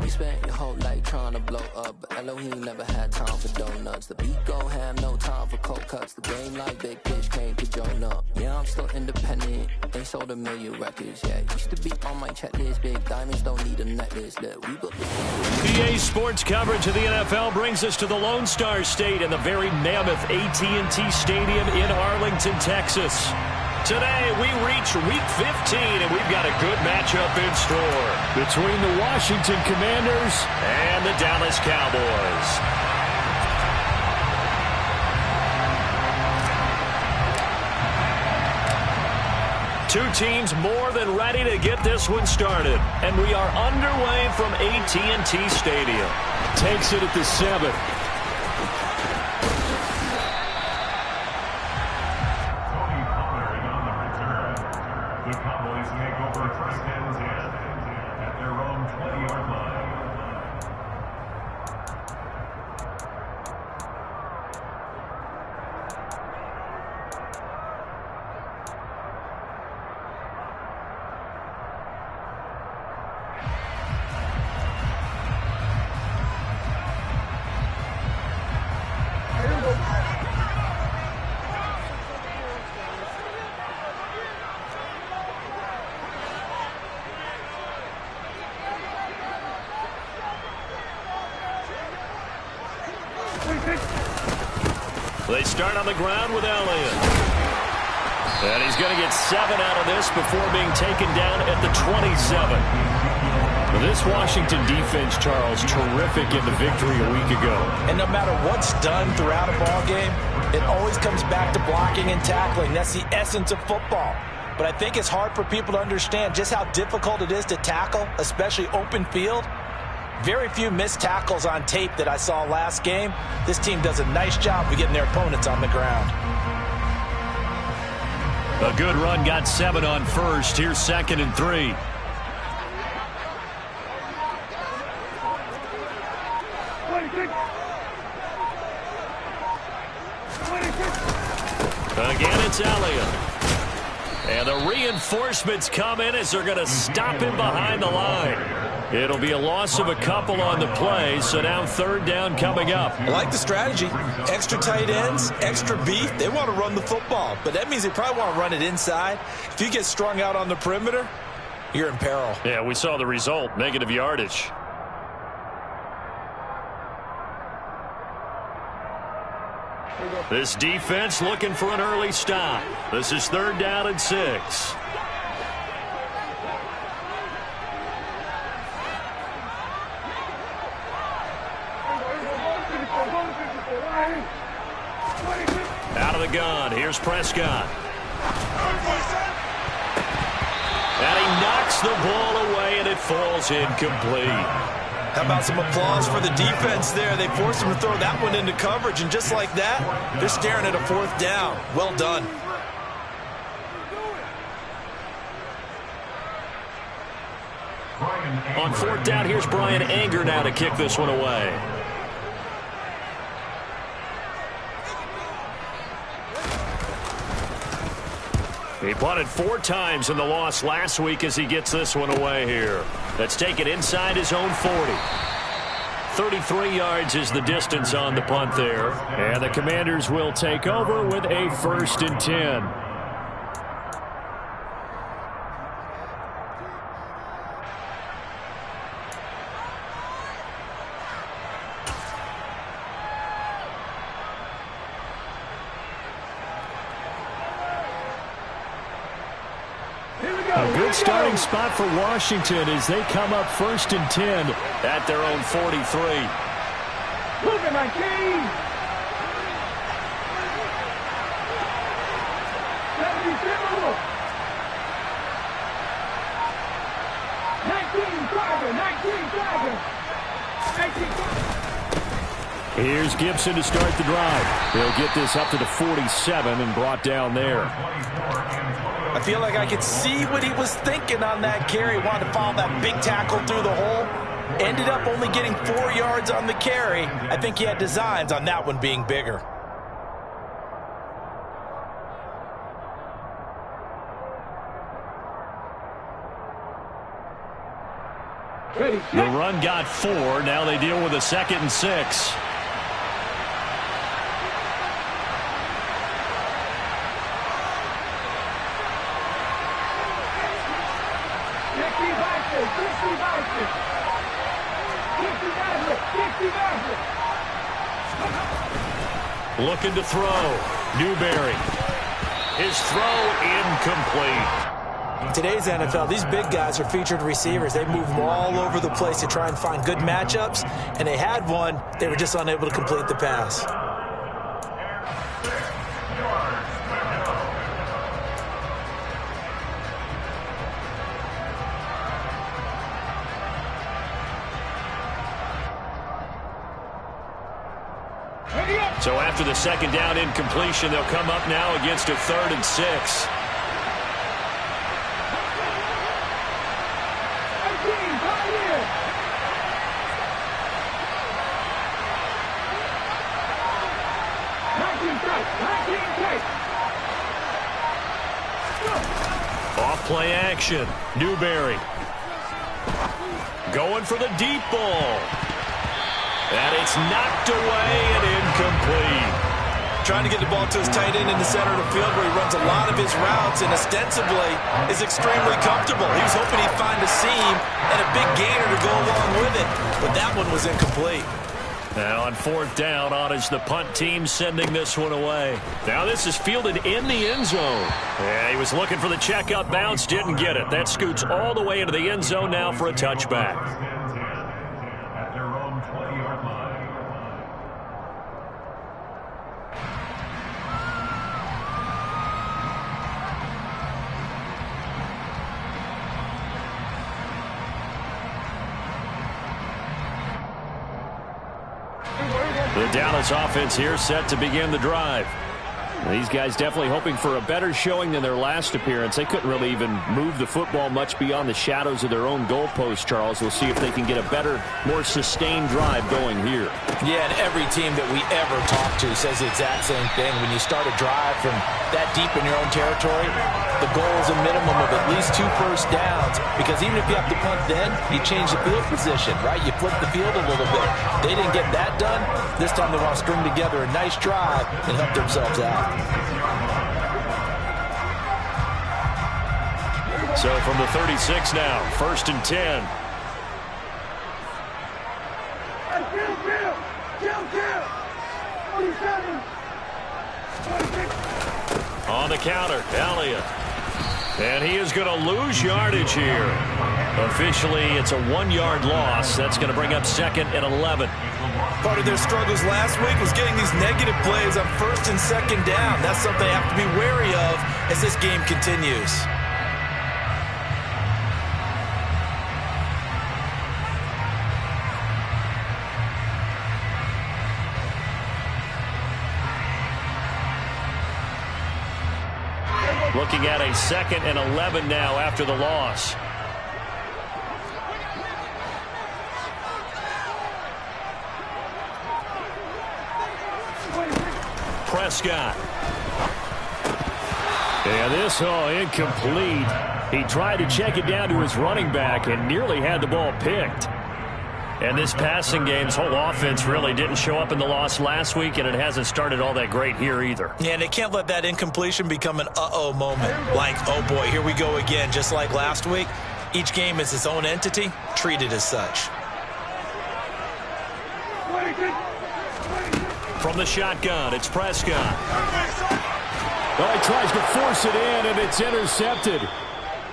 Speaker 7: You spent your whole life trying to blow up, but Elohim never had time for donuts. The beat go ham, no time for cold cuts. The game like Big Pitch came to Jonah. Yeah, I'm still independent. They sold 1 million records. Yeah, used to be on my checklist. Big diamonds don't need a necklace. Look, we built
Speaker 1: PA Sports coverage of the NFL brings us to the Lone Star State and the very mammoth AT&T Stadium in Arlington, Texas. Today, we reach Week 15, and we've got a good matchup in store between the Washington Commanders and the Dallas Cowboys. Two teams more than ready to get this one started, and we are underway from AT&T Stadium. Takes it at the 7.
Speaker 3: The Cowboys make over 1st and 10 at their own 20-yard line.
Speaker 1: They start on the ground with Elliott. And he's going to get 7 out of this before being taken down at the 27. This Washington defense, Charles, terrific in the victory a week ago.
Speaker 2: And no matter what's done throughout a ball game, it always comes back to blocking and tackling. That's the essence of football. But I think it's hard for people to understand just how difficult it is to tackle, especially open field. Very few missed tackles on tape that I saw last game. This team does a nice job of getting their opponents on the ground.
Speaker 1: A good run, got 7 on first. Here's 2nd and 3. Again, it's Elliott. And the reinforcements come in as they're going to stop him behind the line. It'll be a loss of a couple on the play, so now 3rd down coming up.
Speaker 2: I like the strategy. Extra tight ends, extra beef. They want to run the football, but that means they probably want to run it inside. If you get strung out on the perimeter, you're in peril.
Speaker 1: Yeah, we saw the result, negative yardage. This defense looking for an early stop. This is 3rd down and 6. Out of the gun, here's Prescott. And he knocks the ball away, and it falls incomplete.
Speaker 2: How about some applause for the defense there? They forced him to throw that one into coverage, and just like that, they're staring at a 4th down. Well done.
Speaker 1: On 4th down, here's Brian Anger now to kick this one away. He punted 4 times in the loss last week as he gets this one away here. Let's take it inside his own 40. 33 yards is the distance on the punt there. And the Commanders will take over with a 1st and 10. A good starting spot for Washington as they come up 1st and 10 at their own 43.
Speaker 4: Look at my team! 19
Speaker 1: Here's Gibson to start the drive. He'll get this up to the 47 and brought down there.
Speaker 2: I feel like I could see what he was thinking on that carry. Wanted to follow that big tackle through the hole. Ended up only getting 4 yards on the carry. I think he had designs on that one being bigger.
Speaker 4: Ready,
Speaker 1: The run got 4. Now they deal with a 2nd and 6. Looking to throw. Newberry. His throw incomplete.
Speaker 2: In today's NFL, these big guys are featured receivers. They move them all over the place to try and find good matchups, and they had one. They were just unable to complete the pass.
Speaker 1: So after the 2nd down incompletion, they'll come up now against a 3rd and 6. Off play action. Newberry. Going for the deep ball. And it's knocked away and incomplete.
Speaker 2: Trying to get the ball to his tight end in the center of the field where he runs a lot of his routes and ostensibly is extremely comfortable. He was hoping he'd find a seam and a big gainer to go along with it, but that one was incomplete.
Speaker 1: Now on 4th down, on is the punt team sending this one away. Now this is fielded in the end zone. Yeah, he was looking for the checkout bounce, didn't get it. That scoots all the way into the end zone now for a touchback. The Dallas offense here set to begin the drive. These guys definitely hoping for a better showing than their last appearance. They couldn't really even move the football much beyond the shadows of their own goalpost, Charles. We'll see if they can get a better, more sustained drive going here.
Speaker 2: Yeah, and every team that we ever talk to says the exact same thing. When you start a drive from that deep in your own territory, the goal is a minimum of at least 2 first downs, because even if you have to punt then, you change the field position, right? You flip the field a little bit. They didn't get that done. This time they want to string together a nice drive and help themselves out.
Speaker 1: So from the 36 now, 1st and 10. On the counter, Elliott. And he is going to lose yardage here. Officially, it's a 1-yard loss. That's going to bring up 2nd and 11.
Speaker 2: Part of their struggles last week was getting these negative plays on 1st and 2nd down. That's something they have to be wary of as this game continues.
Speaker 1: Looking at a 2nd and 11 now after the loss. Prescott. And this, incomplete. He tried to check it down to his running back and nearly had the ball picked. And this passing game's whole offense really didn't show up in the loss last week, and it hasn't started all that great here either.
Speaker 2: Yeah, and they can't let that incompletion become an uh-oh moment. Like, oh boy, here we go again, just like last week. Each game is its own entity, treated as such.
Speaker 1: From the shotgun, it's Prescott. Oh, he tries to force it in, and it's intercepted.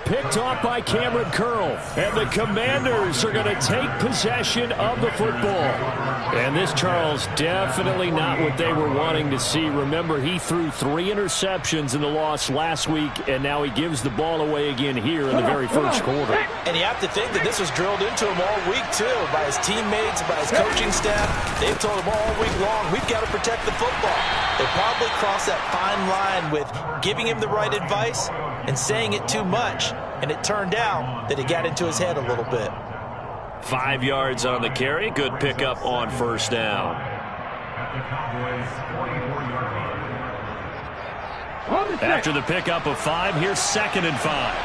Speaker 1: Picked off by Cameron Curl. And the Commanders are going to take possession of the football. And this, Charles, definitely not what they were wanting to see. Remember, he threw 3 interceptions in the loss last week, and now he gives the ball away again here in the very first quarter.
Speaker 2: And you have to think that this was drilled into him all week, too, by his teammates, by his coaching staff. They've told him all week long, we've got to protect the football. They probably crossed that fine line with giving him the right advice and saying it too much, and it turned out that it got into his head a little bit.
Speaker 1: 5 yards on the carry. Good pickup on 1st down. After the pickup of 5, here's 2nd and 5.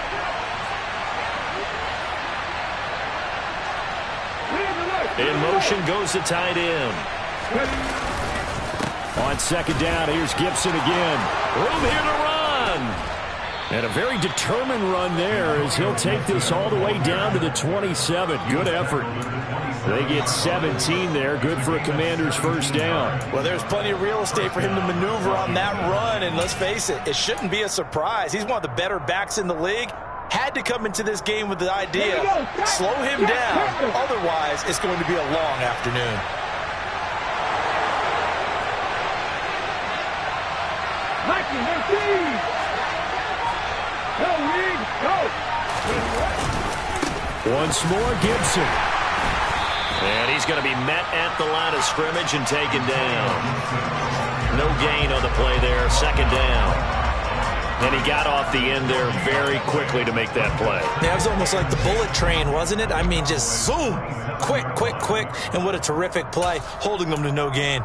Speaker 1: In motion goes the tight end. On second down, here's Gibson again. Room here to run. And a very determined run there as he'll take this all the way down to the 27. Good effort. They get 17 there. Good for a Commander's first down.
Speaker 2: Well, there's plenty of real estate for him to maneuver on that run. And let's face it, it shouldn't be a surprise. He's one of the better backs in the league. Had to come into this game with the idea, slow him down. Otherwise, it's going to be a long afternoon.
Speaker 1: Once more, Gibson. And he's going to be met at the line of scrimmage and taken down. No gain on the play there, second down. And he got off the end there very quickly to make that play.
Speaker 2: Yeah, it was almost like the bullet train, wasn't it? I mean, just zoom, quick, quick, quick. And what a terrific play, holding them to no gain.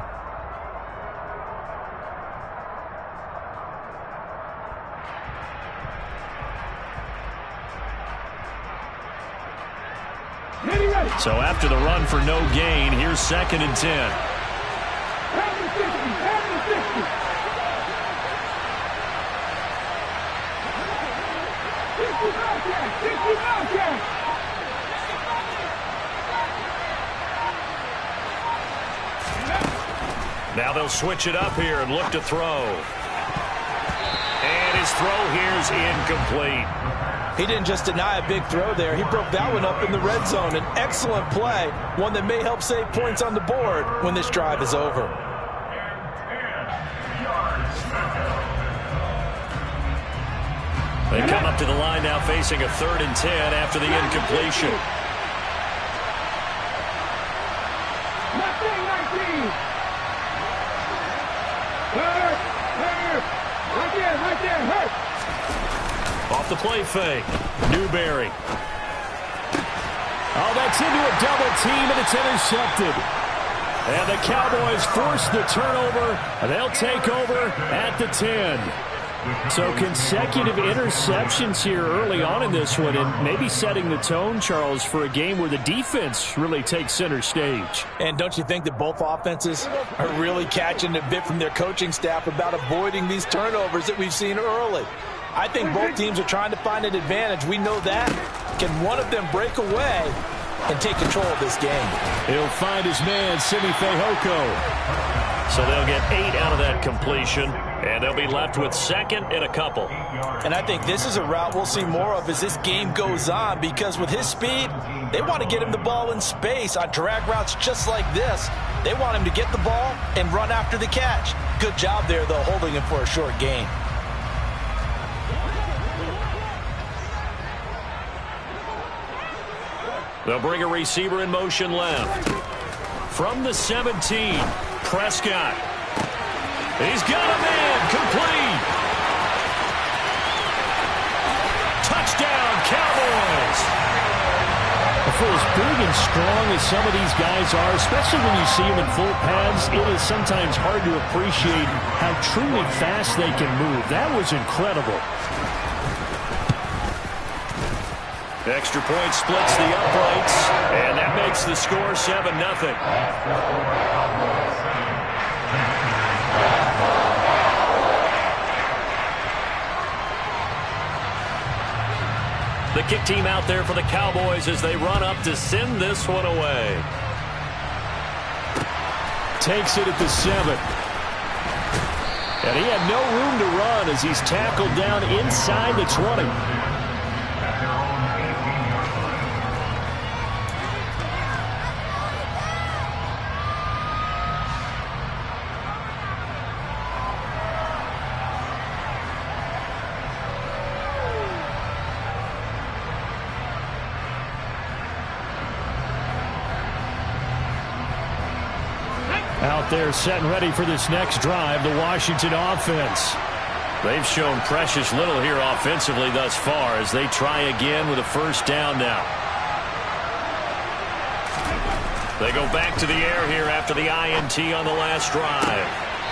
Speaker 1: So after the run for no gain, here's second and 10. Now they'll switch it up here and look to throw. And his throw here's incomplete.
Speaker 2: He didn't just deny a big throw there. He broke that one up in the red zone. An excellent play, one that may help save points on the board when this drive is over.
Speaker 1: They come up to the line now facing a 3rd and 10 after the incompletion. Off the play fake. Newberry. Oh, that's into a double team, and it's intercepted. And the Cowboys force the turnover, and they'll take over at the 10. So consecutive interceptions here early on in this one, and maybe setting the tone, Charles, for a game where the defense really takes center stage.
Speaker 2: And don't you think that both offenses are really catching a bit from their coaching staff about avoiding these turnovers that we've seen early? I think both teams are trying to find an advantage. We know that. Can one of them break away and take control of this game?
Speaker 1: He'll find his man, Simi Fehoko. So they'll get 8 out of that completion, and they'll be left with second and a couple.
Speaker 2: And I think this is a route we'll see more of as this game goes on, because with his speed, they want to get him the ball in space on drag routes just like this. They want him to get the ball and run after the catch. Good job there, though, holding him for a short gain.
Speaker 1: They'll bring a receiver in motion left. From the 17, Prescott. He's got a man, complete. Touchdown, Cowboys. For as big and strong as some of these guys are, especially when you see them in full pads, it is sometimes hard to appreciate how truly fast they can move. That was incredible. Extra point splits the uprights, and that makes the score 7-0. The kick team out there for the Cowboys as they run up to send this one away. Takes it at the 7. And he had no room to run as he's tackled down inside the 20. Out there setting ready for this next drive, the Washington offense. They've shown precious little here offensively thus far as they try again with a first down now. They go back to the air here after the INT on the last drive.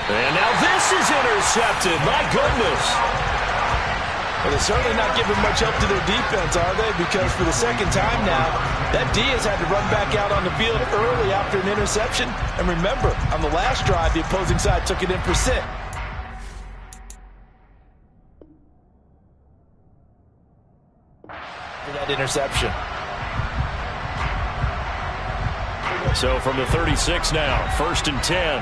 Speaker 1: And now this is intercepted. My goodness.
Speaker 2: Well, they're certainly not giving much help to their defense, are they? Because for the second time now, that D has had to run back out on the field early after an interception. And remember, on the last drive, the opposing side took it in for 6. For that interception.
Speaker 1: So from the 36 now, 1st and 10.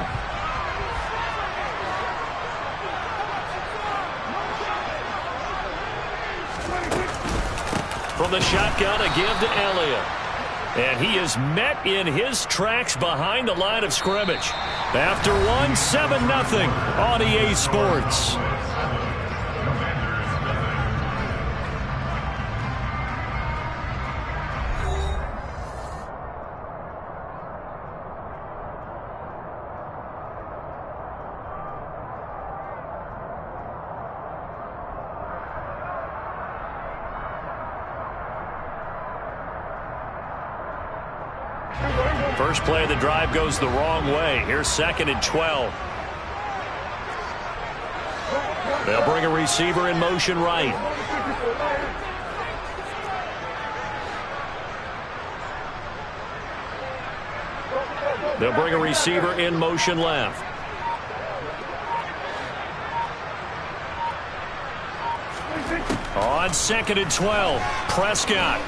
Speaker 1: From the shotgun, a give to Elliott. And he is met in his tracks behind the line of scrimmage. After one, 7-0 on EA Sports. First play of the drive goes the wrong way. Here's 2nd and 12. They'll bring a receiver in motion right. They'll bring a receiver in motion left. On 2nd and 12, Prescott.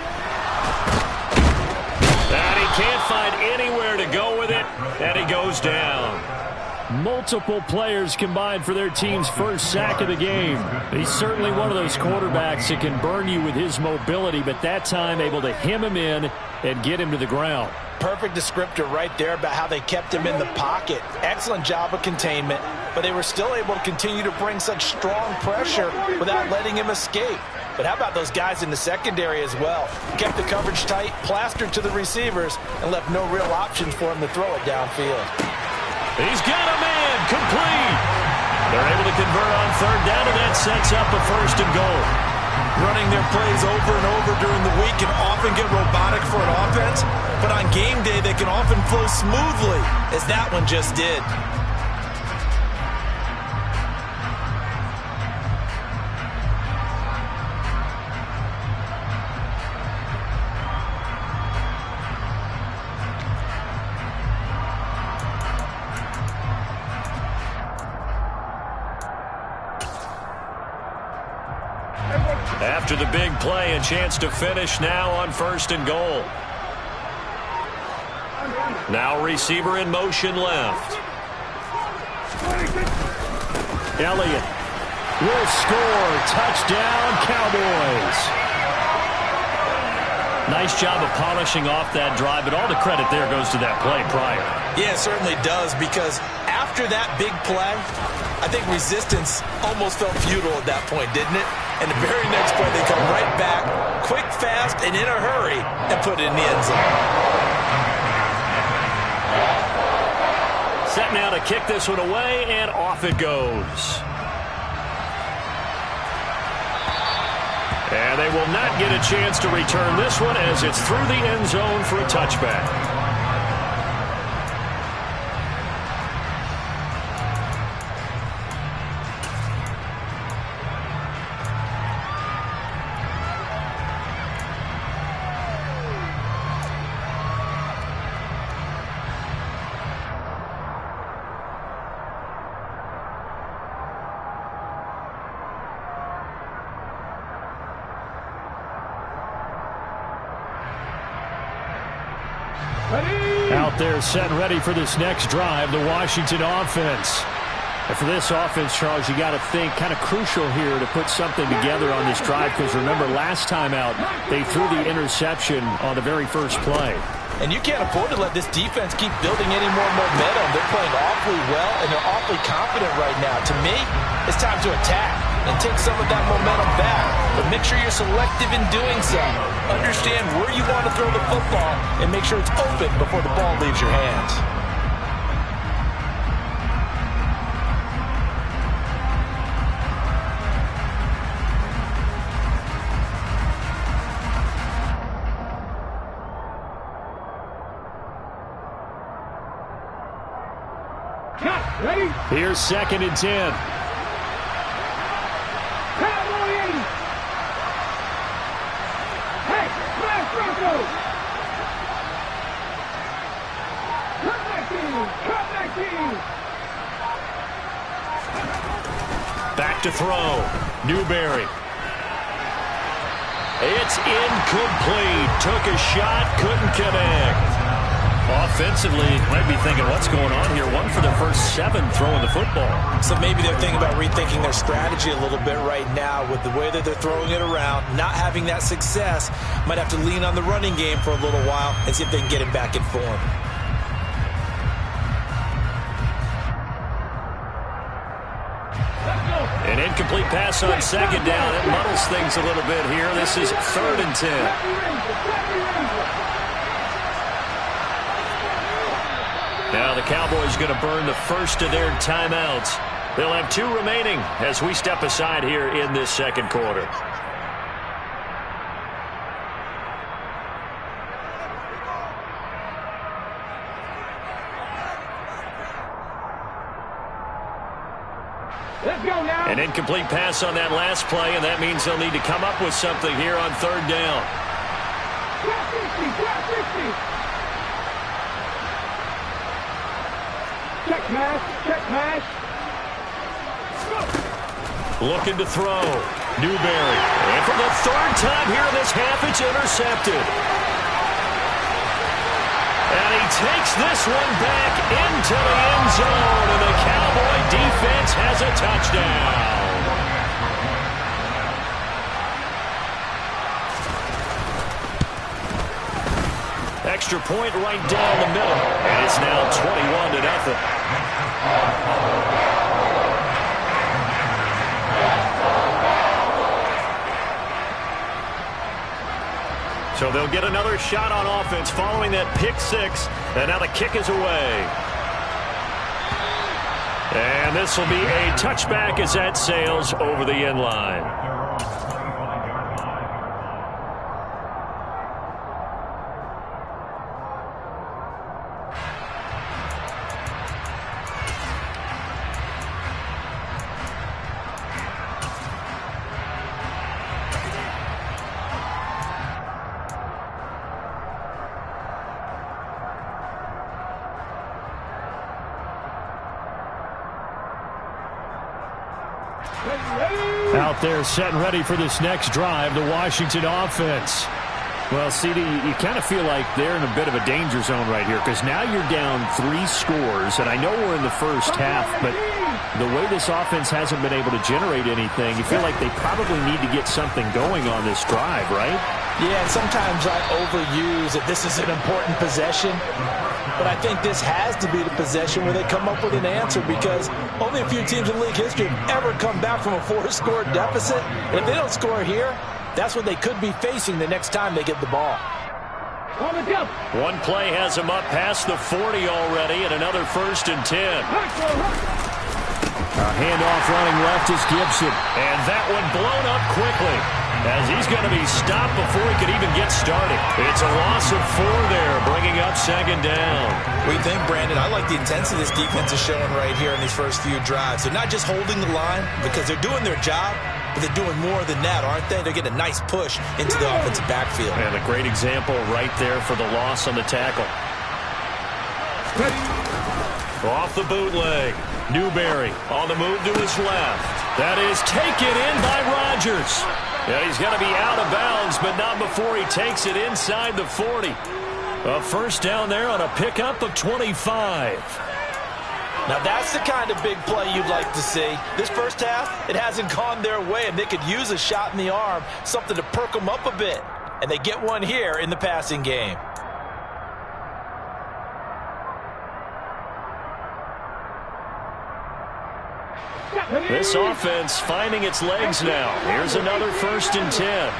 Speaker 1: And he can't find anywhere to go with it, and he goes down. Multiple players combined for their team's first sack of the game. He's certainly one of those quarterbacks that can burn you with his mobility, but that time able to hem him in and get him to the ground.
Speaker 2: Perfect descriptor right there about how they kept him in the pocket. Excellent job of containment, but they were still able to continue to bring such strong pressure without letting him escape. But how about those guys in the secondary as well? Kept the coverage tight, plastered to the receivers, and left no real options for him to throw it downfield.
Speaker 1: He's got a man, complete. They're able to convert on 3rd down, and that sets up a 1st and goal.
Speaker 2: Running their plays over and over during the week can often get robotic for an offense, but on game day they can often flow smoothly, as that one just did.
Speaker 1: After the big play, a chance to finish now on 1st and goal. Now receiver in motion left. Elliott will score. Touchdown, Cowboys. Nice job of polishing off that drive, but all the credit there goes to that play prior.
Speaker 2: Yeah, it certainly does, because after that big play, I think resistance almost felt futile at that point, didn't it? And the very next play, they come right back, quick, fast, and in a hurry, and put it in the end zone.
Speaker 1: Set now to kick this one away, and off it goes. And they will not get a chance to return this one as it's through the end zone for a touchback. Out there set and ready for this next drive, the Washington offense. And for this offense, Charles, you got to think kind of crucial here to put something together on this drive, because remember, last time out, they threw the interception on the very first play.
Speaker 2: And you can't afford to let this defense keep building any more momentum. They're playing awfully well, and they're awfully confident right now. To me, it's time to attack and take some of that momentum back. But make sure you're selective in doing so. Understand where you want to throw the football and make sure it's open before the ball leaves your hands.
Speaker 1: Here's 2nd and 10. throw. Newberry. It's incomplete. Took a shot, couldn't connect. Offensively, might be thinking, what's going on here? 1 for their first 7 throwing the football.
Speaker 2: So maybe they're thinking about rethinking their strategy a little bit right now with the way that they're throwing it around, not having that success. Might have to lean on the running game for a little while and see if they can get it back in form.
Speaker 1: An incomplete pass on second down. It muddles things a little bit here. This is 3rd and 10. Now the Cowboys going to burn the first of their timeouts. They'll have 2 remaining as we step aside here in this second quarter.
Speaker 4: Let's go now.
Speaker 1: An incomplete pass on that last play, and that means they'll need to come up with something here on 3rd down.
Speaker 4: 60. Check pass.
Speaker 1: Looking to throw. Newberry. And for the 3rd time here in this half, it's intercepted. And he takes this one back into the end zone, and the Cowboy defense has a touchdown. Extra point right down the middle, and it's now 21-0. So they'll get another shot on offense following that pick 6, and now the kick is away. And this will be a touchback as that sails over the end line. Out there set and ready for this next drive, the Washington offense. Well, CD, you kind of feel like they're in a bit of a danger zone right here because now you're down 3 scores, and I know we're in the first half, but the way this offense hasn't been able to generate anything, you feel like they probably need to get something going on this drive, right?
Speaker 2: Yeah, and sometimes I overuse that this is an important possession. But I think this has to be the possession where they come up with an answer because only a few teams in league history have ever come back from a 4-score deficit. And if they don't score here, that's what they could be facing the next time they get the ball.
Speaker 1: One play has them up past the 40 already, and another 1st and 10. A handoff running left is Gibson. And that one blown up quickly as he's going to be stopped before he could even get started. It's a loss of 4 there, bringing up 2nd down.
Speaker 2: What do you think, Brandon? I like the intensity this defense is showing right here in these first few drives. They're not just holding the line because they're doing their job, but they're doing more than that, aren't they? They're getting a nice push into the offensive backfield.
Speaker 1: And a great example right there for the loss on the tackle. Off the bootleg. Newberry on the move to his left. That is taken in by Rodgers. Yeah, he's going to be out of bounds, but not before he takes it inside the 40. A 1st down there on a pickup of 25.
Speaker 2: Now that's the kind of big play you'd like to see. This first half, it hasn't gone their way, and they could use a shot in the arm, something to perk them up a bit. And they get one here in the passing game.
Speaker 1: This offense finding its legs now. Here's another 1st and 10.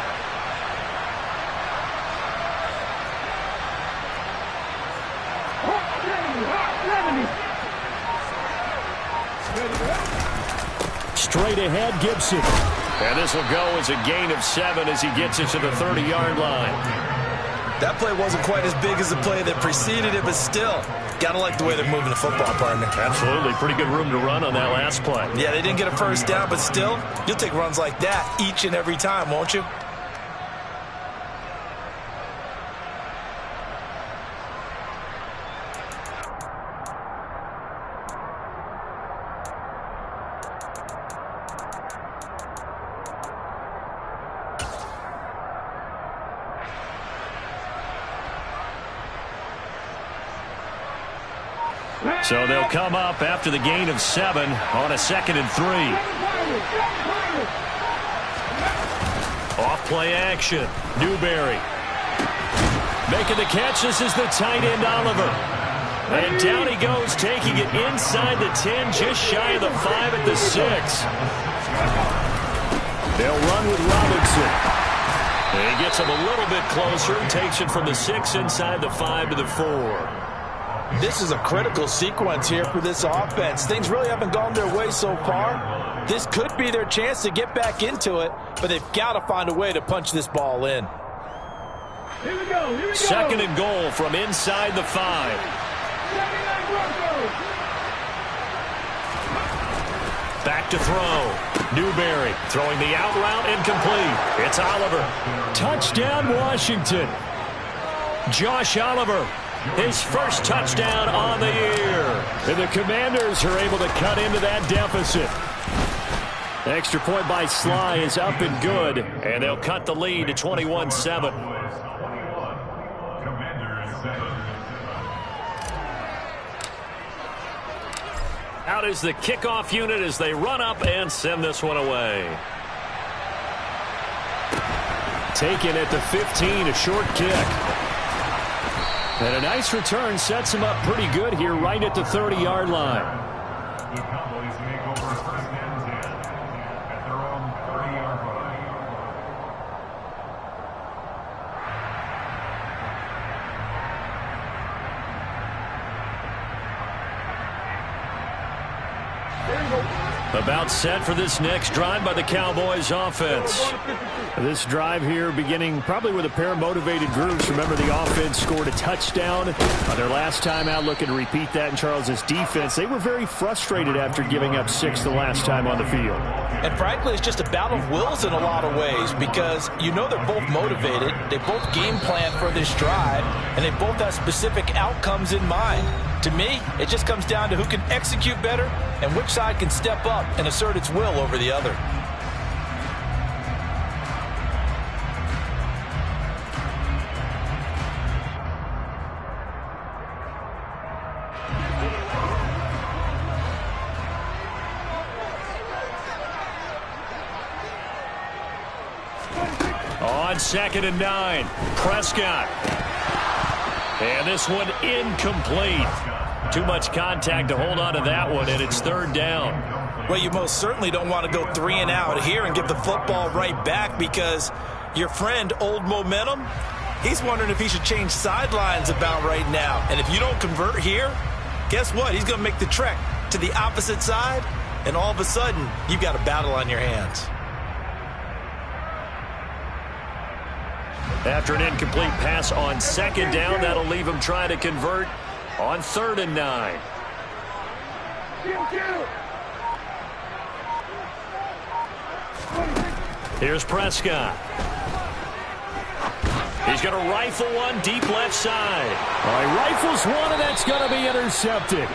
Speaker 1: Straight ahead, Gibson. And this will go as a gain of 7 as he gets it to the 30-yard line.
Speaker 2: That play wasn't quite as big as the play that preceded it, but still, gotta like the way they're moving the football, partner.
Speaker 1: Absolutely. Pretty good room to run on that last play.
Speaker 2: Yeah, they didn't get a 1st down, but still, you'll take runs like that each and every time, won't you?
Speaker 1: So they'll come up after the gain of 7 on a 2nd and 3. Off play action. Newberry making the catch. This is the tight end, Oliver. And down he goes, taking it inside the 10, just shy of the 5 at the 6. They'll run with Robinson. And he gets him a little bit closer, takes it from the 6 inside the 5 to the 4.
Speaker 2: This is a critical sequence here for this offense. Things really haven't gone their way so far. This could be their chance to get back into it, but they've got to find a way to punch this ball in.
Speaker 4: Here we go.
Speaker 1: 2nd and goal from inside the 5. Back to throw. Newberry throwing the out route incomplete. It's Oliver. Touchdown, Washington. Josh Oliver, his first touchdown on the year. And the Commanders are able to cut into that deficit. Extra point by Sly is up and good, and they'll cut the lead to 21-7. Out is the kickoff unit as they run up and send this one away. Taken at the 15, a short kick. And a nice return sets him up pretty good here right at the 30-yard line.
Speaker 3: The Cowboys make over 1st and 10 at their own 30-yard line.
Speaker 1: About set for this next drive by the Cowboys offense. This drive here beginning probably with a pair of motivated groups. Remember, the offense scored a touchdown on their last time out, looking to repeat that in Charles's defense. They were very frustrated after giving up 6 the last time on the field.
Speaker 2: And frankly, it's just a battle of wills in a lot of ways because you know they're both motivated. They both game plan for this drive, and they both have specific outcomes in mind. To me, it just comes down to who can execute better and which side can step up and assert its will over the other.
Speaker 1: On 2nd and 9, Prescott. And this one incomplete. Too much contact to hold on to that one, and it's 3rd down.
Speaker 2: Well, you most certainly don't want to go 3 and out here and give the football right back because your friend, Old Momentum, he's wondering if he should change sidelines about right now. And if you don't convert here, guess what? He's going to make the trek to the opposite side, and all of a sudden, you've got a battle on your hands.
Speaker 1: After an incomplete pass on 2nd down, that'll leave him trying to convert on 3rd and 9. Here's Prescott. He's going to rifle one deep left side. He rifles one, and that's going to be intercepted.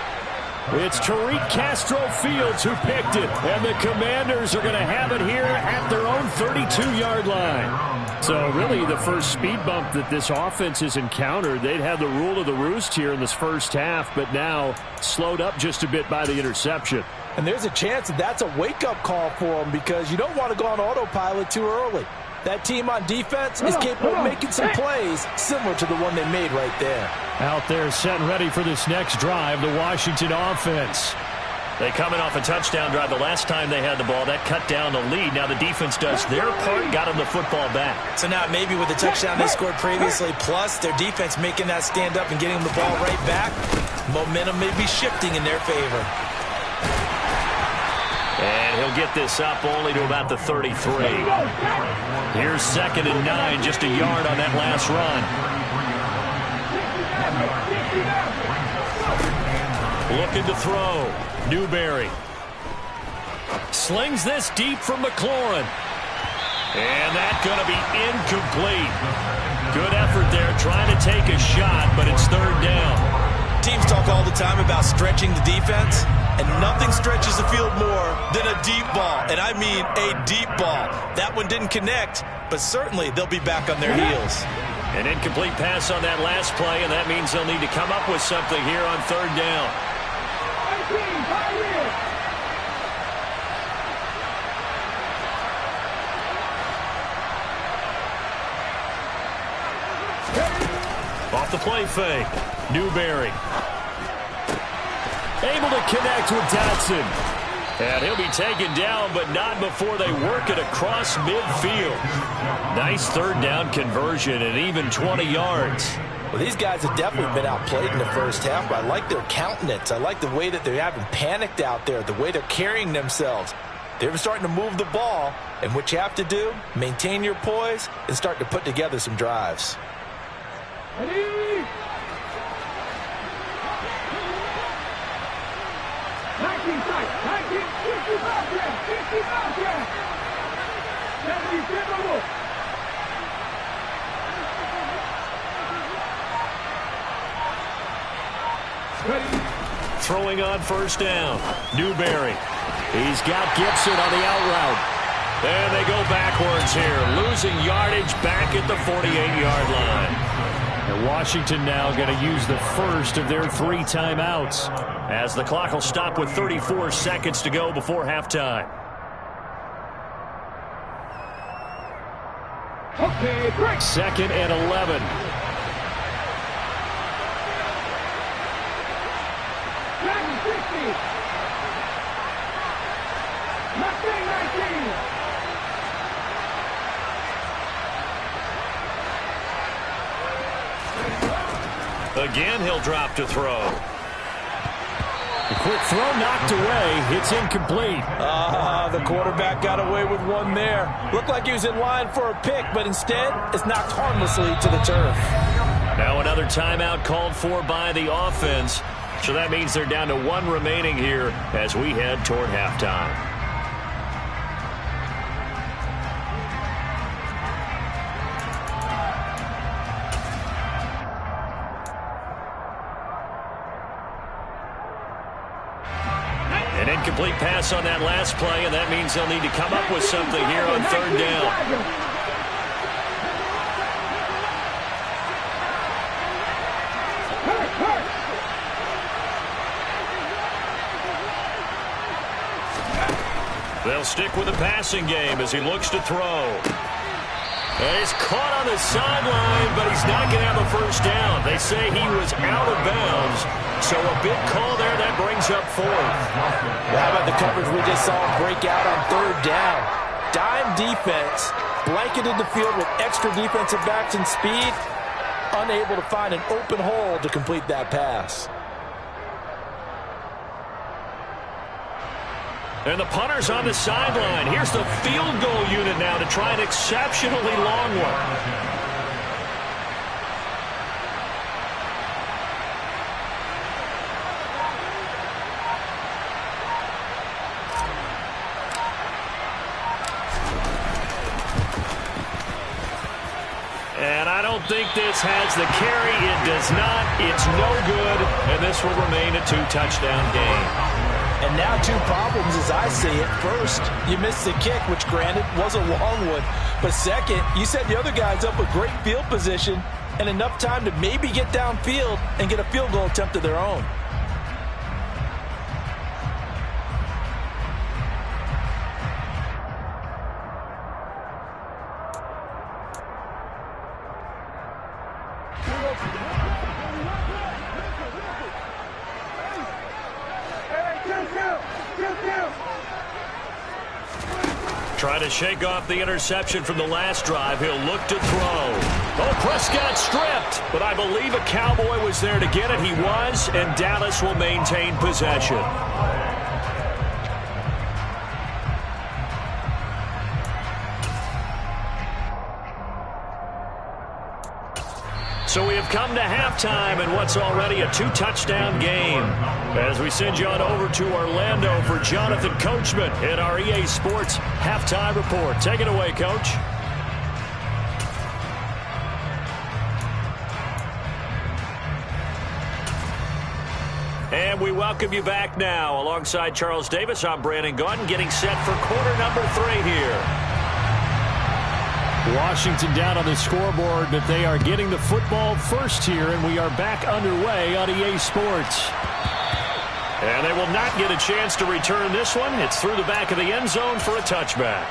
Speaker 1: It's Tariq Castro Fields who picked it, and the Commanders are going to have it here at their own 32-yard line. So really the first speed bump that this offense has encountered. They'd had the rule of the roost here in this first half, but now slowed up just a bit by the interception.
Speaker 2: And there's a chance that that's a wake-up call for them because you don't want to go on autopilot too early. That team on defense is capable of making some plays similar to the one they made right there.
Speaker 1: Out there set and ready for this next drive, the Washington offense. They coming off a touchdown drive the last time they had the ball. That cut down the lead. Now the defense does their part, got them the football back.
Speaker 2: So now maybe with the touchdown they scored previously, plus their defense making that stand up and getting the ball right back, momentum may be shifting in their favor.
Speaker 1: And he'll get this up only to about the 33. Here's 2nd and 9, just a yard on that last run. Looking to throw. Newberry slings this deep from McLaurin. And that's going to be incomplete. Good effort there trying to take a shot, but it's 3rd down.
Speaker 2: Teams talk all the time about stretching the defense, and nothing stretches the field more than a deep ball. And I mean a deep ball. That one didn't connect, but certainly they'll be back on their heels.
Speaker 1: An incomplete pass on that last play, and that means they'll need to come up with something here on 3rd down. off the play fake. Newberry able to connect with Dotson. And he'll be taken down, but not before they work it across midfield. Nice third down conversion and even 20 yards.
Speaker 2: Well, these guys have definitely been outplayed in the first half, but I like their countenance. I like the way that they haven't panicked out there, the way they're carrying themselves. They're starting to move the ball, and what you have to do, maintain your poise and start to put together some drives.
Speaker 4: Ready? 19 strike, 19, 55 yards, 55 yards. 77 more. Ready?
Speaker 1: Throwing on first down. Newberry. He's got Gibson on the out route. And they go backwards here, losing yardage back at the 48-yard line. And Washington now going to use the first of their 3 timeouts, as the clock will stop with 34 seconds to go before halftime.
Speaker 4: Okay, break.
Speaker 1: 2nd and 11.
Speaker 4: Back 60. Mustang 19.
Speaker 1: Again, he'll drop to throw. The quick throw knocked away. It's incomplete.
Speaker 2: The quarterback got away with one there. Looked like he was in line for a pick, but instead, it's knocked harmlessly to the turf.
Speaker 1: Now another timeout called for by the offense. So that means they're down to 1 remaining here as we head toward halftime. An incomplete pass on that last play, and that means they'll need to come up with something here on 3rd down. They'll stick with the passing game as he looks to throw. And he's caught on the sideline, but he's not going to have a first down. They say he was out of bounds, so a big call there that brings up 4th.
Speaker 2: Well, how about the coverage we just saw him break out on 3rd down? Dime defense, blanketed the field with extra defensive backs and speed, unable to find an open hole to complete that pass.
Speaker 1: And the punter's on the sideline. Here's the field goal unit now to try an exceptionally long one. And I don't think this has the carry. It does not. It's no good. And this will remain a 2-touchdown game.
Speaker 2: And now 2 problems as I see it. First, you missed the kick, which granted was a long one. But second, you set the other guys up with great field position and enough time to maybe get downfield and get a field goal attempt of their own.
Speaker 1: Trying to shake off the interception from the last drive. He'll look to throw. Oh, Prescott stripped, but I believe a Cowboy was there to get it. He was, and Dallas will maintain possession. So we have come to halftime in what's already a 2-touchdown game. As we send you on over to Orlando for Jonathan Coachman in our EA Sports Halftime Report. Take it away, Coach. And we welcome you back now. Alongside Charles Davis, I'm Brandon Gaudin, getting set for quarter number 3 here. Washington down on the scoreboard, but they are getting the football first here, and we are back underway on EA Sports. And they will not get a chance to return this one. It's through the back of the end zone for a touchback.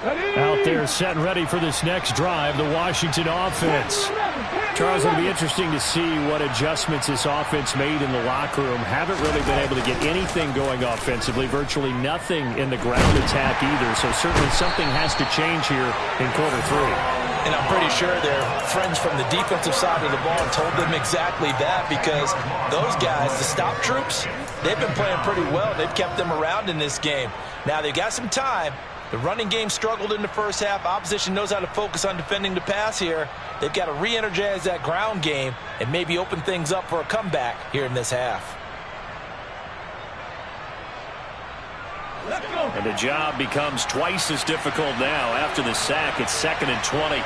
Speaker 1: Out there setting ready for this next drive, the Washington offense. Charles, it'll be interesting to see what adjustments this offense made in the locker room. Haven't really been able to get anything going offensively, virtually nothing in the ground attack either. So certainly something has to change here in quarter 3.
Speaker 2: And I'm pretty sure their friends from the defensive side of the ball told them exactly that, because those guys, the stop troops, they've been playing pretty well. They've kept them around in this game. Now they've got some time. The running game struggled in the first half. Opposition knows how to focus on defending the pass here. They've got to re-energize that ground game and maybe open things up for a comeback here in this half.
Speaker 1: And the job becomes twice as difficult now. After the sack, it's 2nd and 20.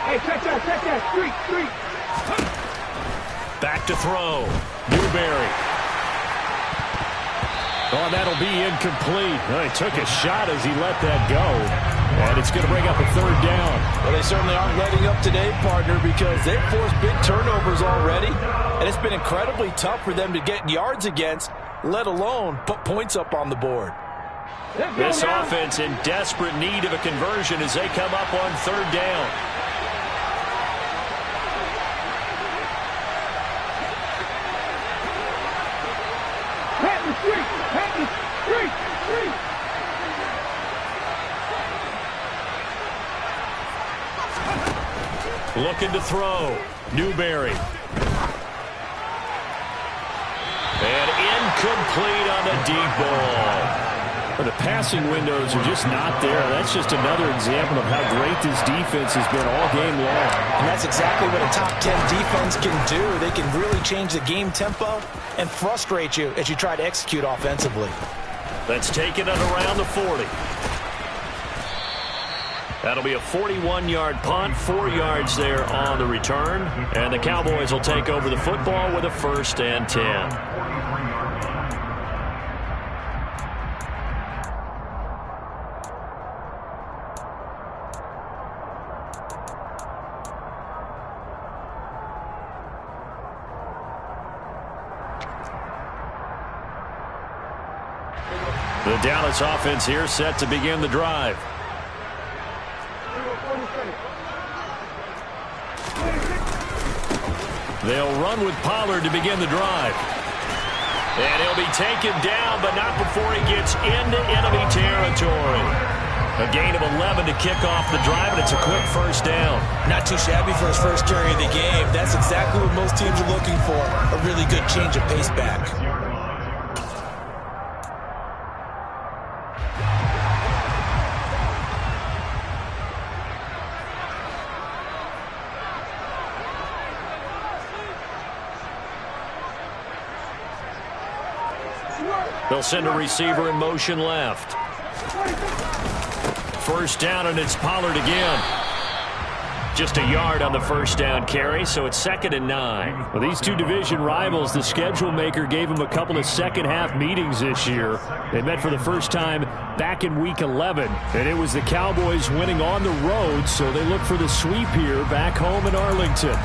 Speaker 4: Hey, check that, street.
Speaker 1: Back to throw. Newberry. Oh, that'll be incomplete. Oh, he took a shot as he let that go. And it's going to bring up a 3rd down.
Speaker 2: Well, they certainly aren't letting up today, partner, because they've forced big turnovers already. And it's been incredibly tough for them to get yards against, let alone put points up on the board.
Speaker 1: This offense in desperate need of a conversion as they come up on 3rd down. Looking to throw. Newberry. And incomplete on the deep ball. Well, the passing windows are just not there. That's just another example of how great this defense has been all game long.
Speaker 2: And that's exactly what a top 10 defense can do. They can really change the game tempo and frustrate you as you try to execute offensively.
Speaker 1: Let's take it at around the 40. That'll be a 41-yard punt, 4 yards there on the return. And the Cowboys will take over the football with a 1st and 10. The Dallas offense here set to begin the drive. They'll run with Pollard to begin the drive. And he'll be taken down, but not before he gets into enemy territory. A gain of 11 to kick off the drive, and it's a quick 1st down.
Speaker 2: Not too shabby for his first carry of the game. That's exactly what most teams are looking for, a really good change of pace back.
Speaker 1: They'll send a receiver in motion left. 1st down, and it's Pollard again. Just a yard on the 1st down carry, so it's 2nd and 9. Well, these two division rivals, the schedule maker gave them a couple of second-half meetings this year. They met for the first time back in Week 11, and it was the Cowboys winning on the road, so they look for the sweep here back home in Arlington.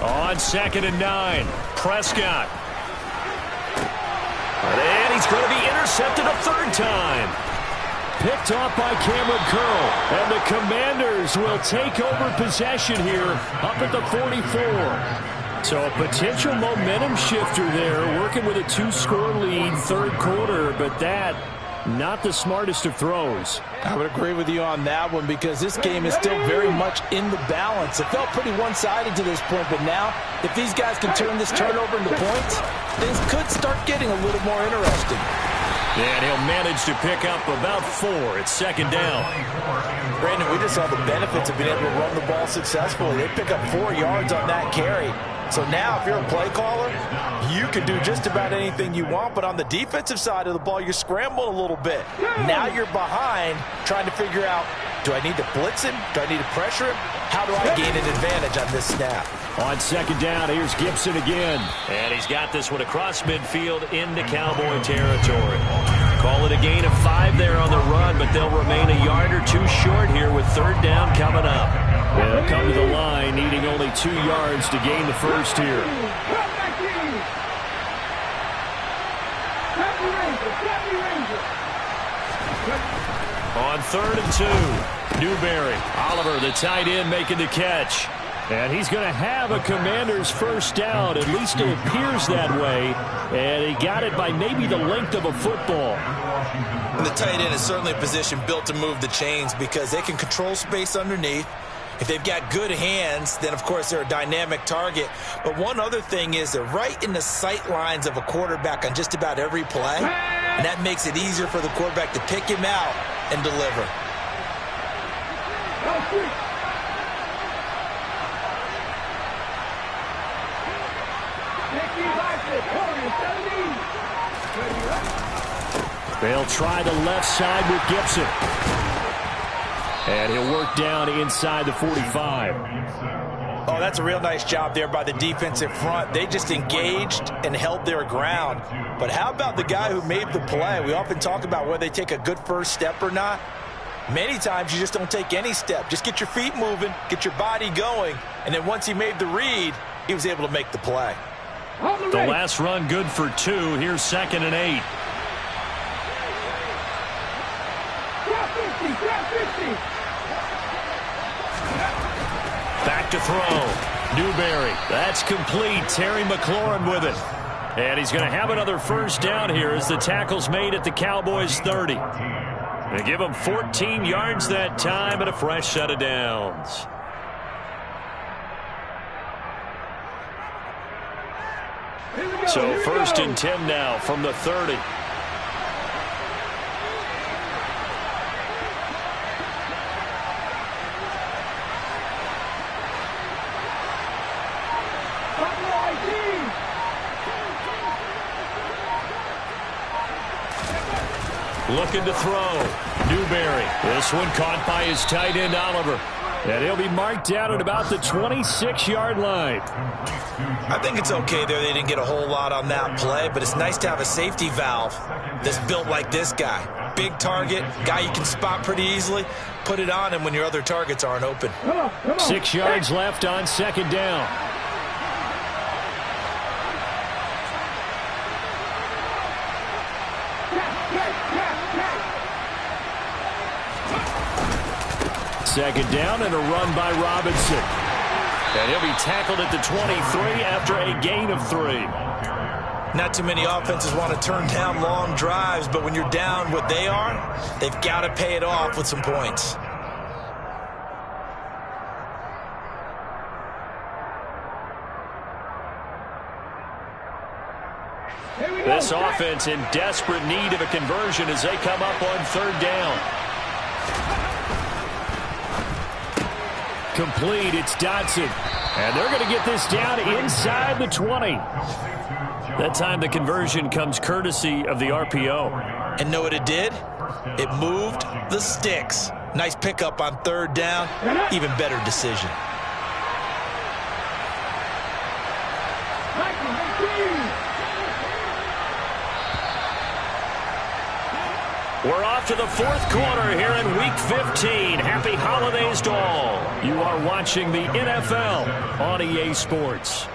Speaker 1: On 2nd and 9, Prescott. And he's going to be intercepted a 3rd time. Picked off by Cameron Curl. And the Commanders will take over possession here up at the 44. So a potential momentum shifter there, working with a 2-score lead, 3rd quarter, but that not the smartest of throws.
Speaker 2: I would agree with you on that one, because this game is still very much in the balance. It felt pretty one-sided to this point, but now if these guys can turn this turnover into points, things could start getting a little more interesting.
Speaker 1: And he'll manage to pick up about 4. It's 2nd down.
Speaker 2: Brandon, we just saw the benefits of being able to run the ball successfully. They pick up 4 yards on that carry. So now if you're a play caller, you can do just about anything you want, but on the defensive side of the ball, you're scrambling a little bit. Now you're behind trying to figure out, do I need to blitz him? Do I need to pressure him? How do I gain an advantage on this snap?
Speaker 1: On second down, here's Gibson again. And he's got this one across midfield into Cowboy territory. Call it a gain of 5 there on the run, but they'll remain a yard or 2 short here with third down coming up. They'll come to the line, needing only 2 yards to gain the first here. On 3rd and 2, Newberry. Oliver, the tight end, making the catch. And he's going to have a Commander's first down. At least it appears that way. And he got it by maybe the length of a football.
Speaker 2: And the tight end is certainly a position built to move the chains because they can control space underneath. If they've got good hands, then, of course, they're a dynamic target. But one other thing is they're right in the sight lines of a quarterback on just about every play. And that makes it easier for the quarterback to pick him out and deliver.
Speaker 1: They'll try the left side with Gibson. And he'll work down inside the 45.
Speaker 2: Oh, that's a real nice job there by the defensive front. They just engaged and held their ground. But how about the guy who made the play? We often talk about whether they take a good first step or not. Many times you just don't take any step. Just get your feet moving, get your body going, and then once he made the read, he was able to make the play.
Speaker 1: The last run good for 2. Here's 2nd and 8. Back to throw. Newberry. That's complete. Terry McLaurin with it. And he's going to have another first down here as the tackle's made at the Cowboys 30. They give him 14 yards that time and a fresh set of downs. So 1st and 10 now from the 30. Looking to throw. Newberry. This one caught by his tight end, Oliver. And he'll be marked down at about the 26-yard line.
Speaker 2: I think it's okay there. They didn't get a whole lot on that play, but it's nice to have a safety valve that's built like this guy. Big target, guy you can spot pretty easily. Put it on him when your other targets aren't open.
Speaker 1: 6 yards left on 2nd down. Second down and a run by Robinson. And he'll be tackled at the 23 after a gain of 3.
Speaker 2: Not too many offenses want to turn down long drives, but when you're down what they are, they've got to pay it off with some points.
Speaker 1: This offense in desperate need of a conversion as they come up on 3rd down. Complete, it's Dotson. And they're going to get this down inside the 20. That time the conversion comes courtesy of the RPO.
Speaker 2: And know what it did? It moved the sticks. Nice pickup on 3rd down. Even better decision.
Speaker 1: We're off to the 4th quarter here in Week 15. Happy holidays to all. You are watching the NFL on EA Sports.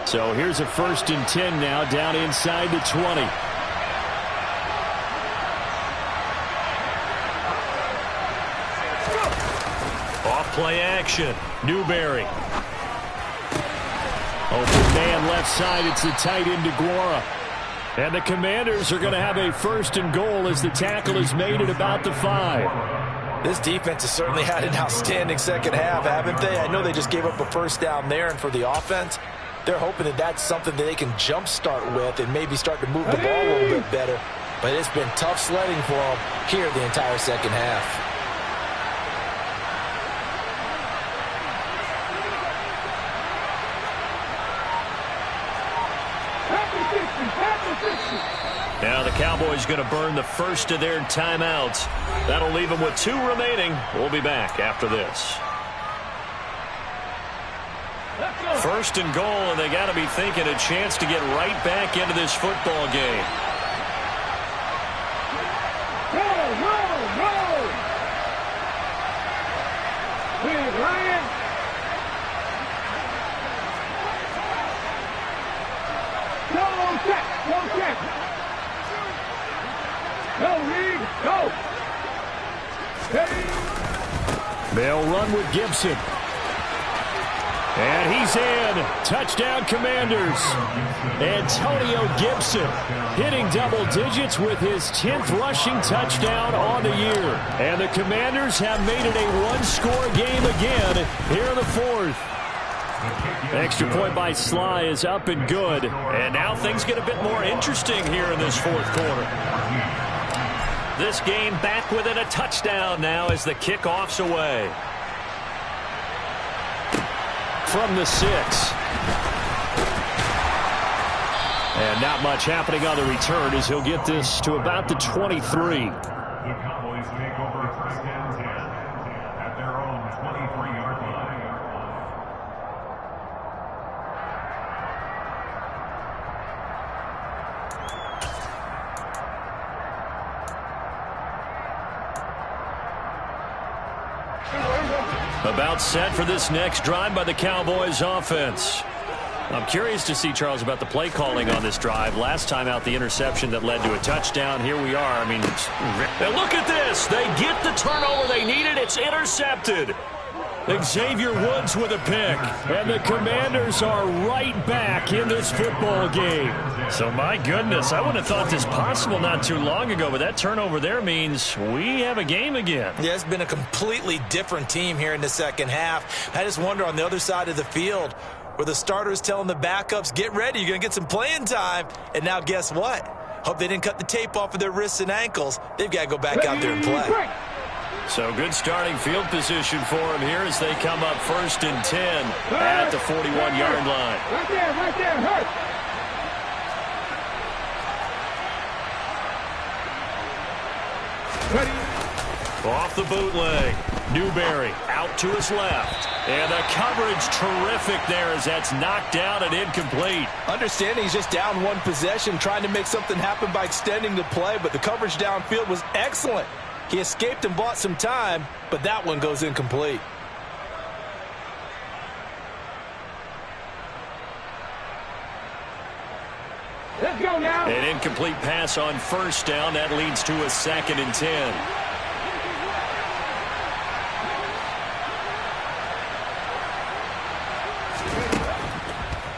Speaker 1: So here's a 1st and 10 now down inside the 20. Play action. Newberry. Open man left side. It's the tight end DeGuara. And the Commanders are going to have a 1st and goal as the tackle is made at about the 5.
Speaker 2: This defense has certainly had an outstanding second half, haven't they? I know they just gave up a first down there, and for the offense, they're hoping that that's something that they can jumpstart with and maybe start to move the ball a little bit better. But it's been tough sledding for them here the entire second half.
Speaker 1: Now the Cowboys going to burn the first of their timeouts. That'll leave them with 2 remaining. We'll be back after this. First and goal, and they got to be thinking a chance to get right back into this football game.
Speaker 4: Big Ryan. No check. No check. Go, Reed. Go.
Speaker 1: They'll run with Gibson. And he's in. Touchdown, Commanders. Antonio Gibson hitting double digits with his 10th rushing touchdown on the year. And the Commanders have made it a one-score game again here in the 4th. Extra point by Sly is up and good. And now things get a bit more interesting here in this 4th quarter. This game back within a touchdown now as the kickoff's away. From the 6. And not much happening on the return as he'll get this to about the 23.
Speaker 3: The Cowboys take over 1st and 10 at their own 23-yard line.
Speaker 1: About set for this next drive by the Cowboys offense. I'm curious to see, Charles, about the play calling on this drive. Last time out, the interception that led to a touchdown. Here we are. I mean, and look at this. They get the turnover they needed. It's intercepted. Xavier Woods with a pick. And the Commanders are right back in this football game. So, my goodness, I wouldn't have thought this possible not too long ago, but that turnover there means we have a game again.
Speaker 2: Yeah, it's been a completely different team here in the second half. I just wonder on the other side of the field where the starters telling the backups, get ready, you're going to get some playing time. And now guess what? Hope they didn't cut the tape off of their wrists and ankles. They've got to go back out there and play.
Speaker 1: So good starting field position for them here as they come up 1st and 10 at the 41-yard line.
Speaker 4: Right there, hurt.
Speaker 1: Off the bootleg. Newberry out to his left. And the coverage terrific there as that's knocked down and incomplete.
Speaker 2: Understanding he's just down one possession, trying to make something happen by extending the play, but the coverage downfield was excellent. He escaped and bought some time, but that one goes incomplete.
Speaker 4: Let's go now.
Speaker 1: An incomplete pass on 1st down. That leads to a 2nd and 10.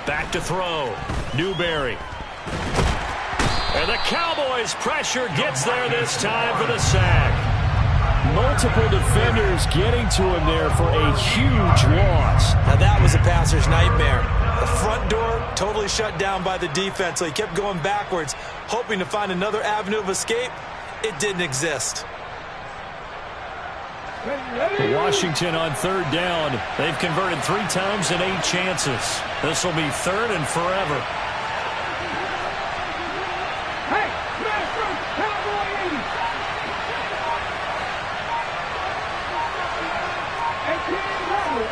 Speaker 1: Back to throw. Newberry. And the Cowboys pressure gets there this time for the sack. Multiple defenders getting to him there for a huge loss.
Speaker 2: Now that was a passer's nightmare. The front door totally shut down by the defense, so he kept going backwards, hoping to find another avenue of escape. It didn't exist.
Speaker 1: Washington on 3rd down. They've converted 3 times in 8 chances. This will be 3rd and forever.
Speaker 4: Hey, Master Cowboys!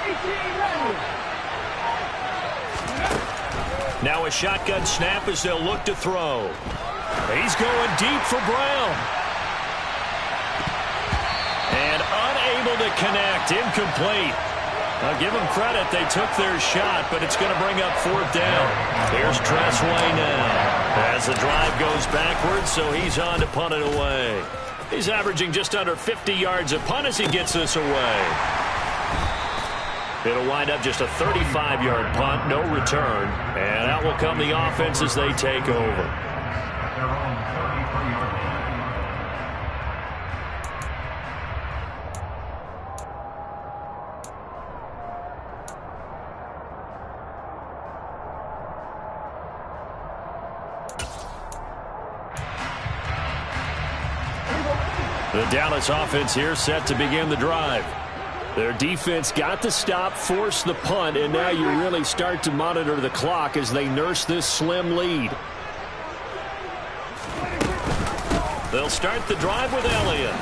Speaker 4: 18
Speaker 1: Now a shotgun snap as they'll look to throw. He's going deep for Brown. And unable to connect. Incomplete. I'll give them credit. They took their shot, but it's going to bring up 4th down. Here's Tressway now. As the drive goes backwards, so he's on to punt it away. He's averaging just under 50 yards a punt as he gets this away. It'll wind up just a 35-yard punt, no return. And out will come the offense as they take over.
Speaker 3: Their own 33-yard line.
Speaker 1: The Dallas offense here set to begin the drive. Their defense got the stop, forced the punt, and now you really start to monitor the clock as they nurse this slim lead. They'll start the drive with Elliott.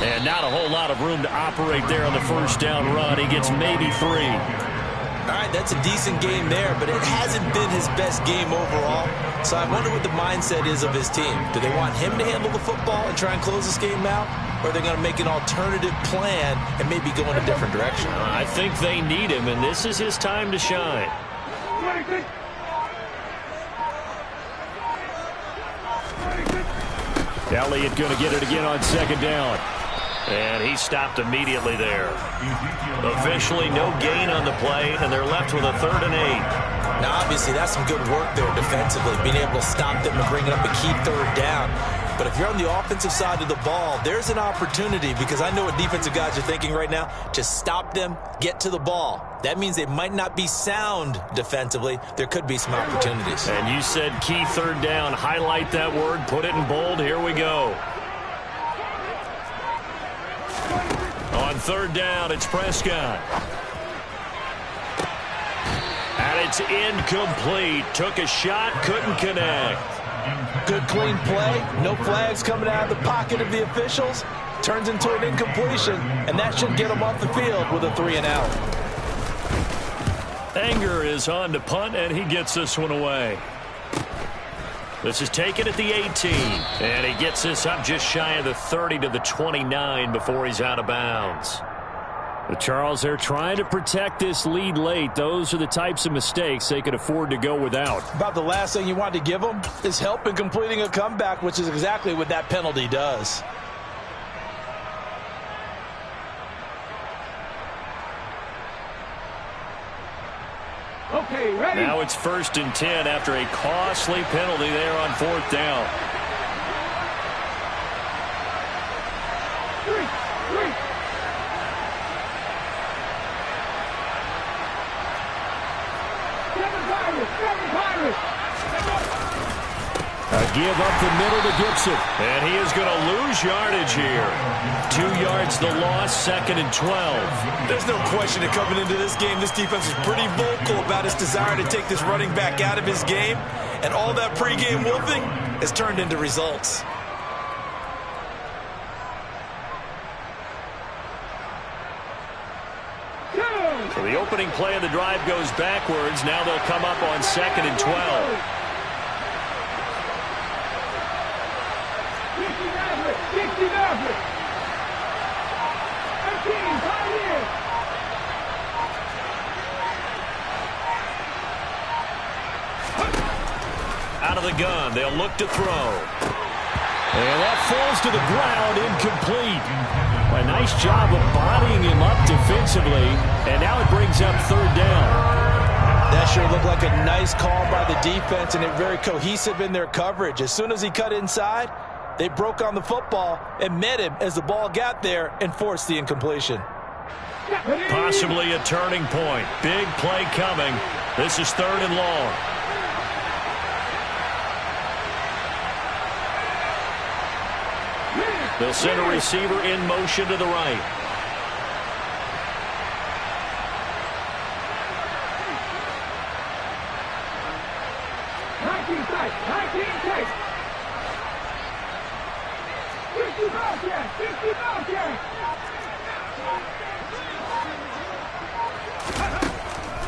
Speaker 1: And not a whole lot of room to operate there on the first down run. He gets maybe 3.
Speaker 2: All right, that's a decent game there, but it hasn't been his best game overall. So I wonder what the mindset is of his team. Do they want him to handle the football and try and close this game out? Or are they going to make an alternative plan and maybe go in a different direction?
Speaker 1: I think they need him, and this is his time to shine. Elliott going to get it again on second down. And he stopped immediately there. Officially no gain on the play, and they're left with a 3rd and 8.
Speaker 2: Now, obviously, that's some good work there defensively, being able to stop them and bring it up a key 3rd down. But if you're on the offensive side of the ball, there's an opportunity, because I know what defensive guys are thinking right now, to stop them, get to the ball. That means they might not be sound defensively. There could be some opportunities.
Speaker 1: And you said key 3rd down. Highlight that word, put it in bold. Here we go. On 3rd down, it's Prescott. And it's incomplete. Took a shot, couldn't connect.
Speaker 2: Good clean play. No flags coming out of the pocket of the officials. Turns into an incompletion, and that should get them off the field with a 3 and out.
Speaker 1: Anger is on to punt, and he gets this one away. This is taken at the 18, and he gets this up just shy of the 30 to the 29 before he's out of bounds. The Charles, they're trying to protect this lead late. Those are the types of mistakes they could afford to go without.
Speaker 2: About the last thing you want to give them is help in completing a comeback, which is exactly what that penalty does.
Speaker 4: Okay, ready?
Speaker 1: Now it's 1st and 10 after a costly penalty there on 4th down.
Speaker 4: 3.
Speaker 1: A give up the middle to Gibson. And he is going to lose yardage here. 2 yards the loss, 2nd and 12.
Speaker 2: There's no question that coming into this game, this defense is pretty vocal about its desire to take this running back out of his game. And all that pregame wolfing has turned into results.
Speaker 1: So the opening play of the drive goes backwards. Now they'll come up on 2nd and 12.
Speaker 4: 60
Speaker 1: Out of the gun, they'll look to throw. And that falls to the ground, incomplete. A nice job of bodying him up defensively, and now it brings up 3rd down.
Speaker 2: That sure looked like a nice call by the defense, and it very cohesive in their coverage. As soon as he cut inside, they broke on the football and met him as the ball got there and forced the incompletion.
Speaker 1: Possibly a turning point. Big play coming. This is 3rd and long. They'll send a receiver in motion to the right.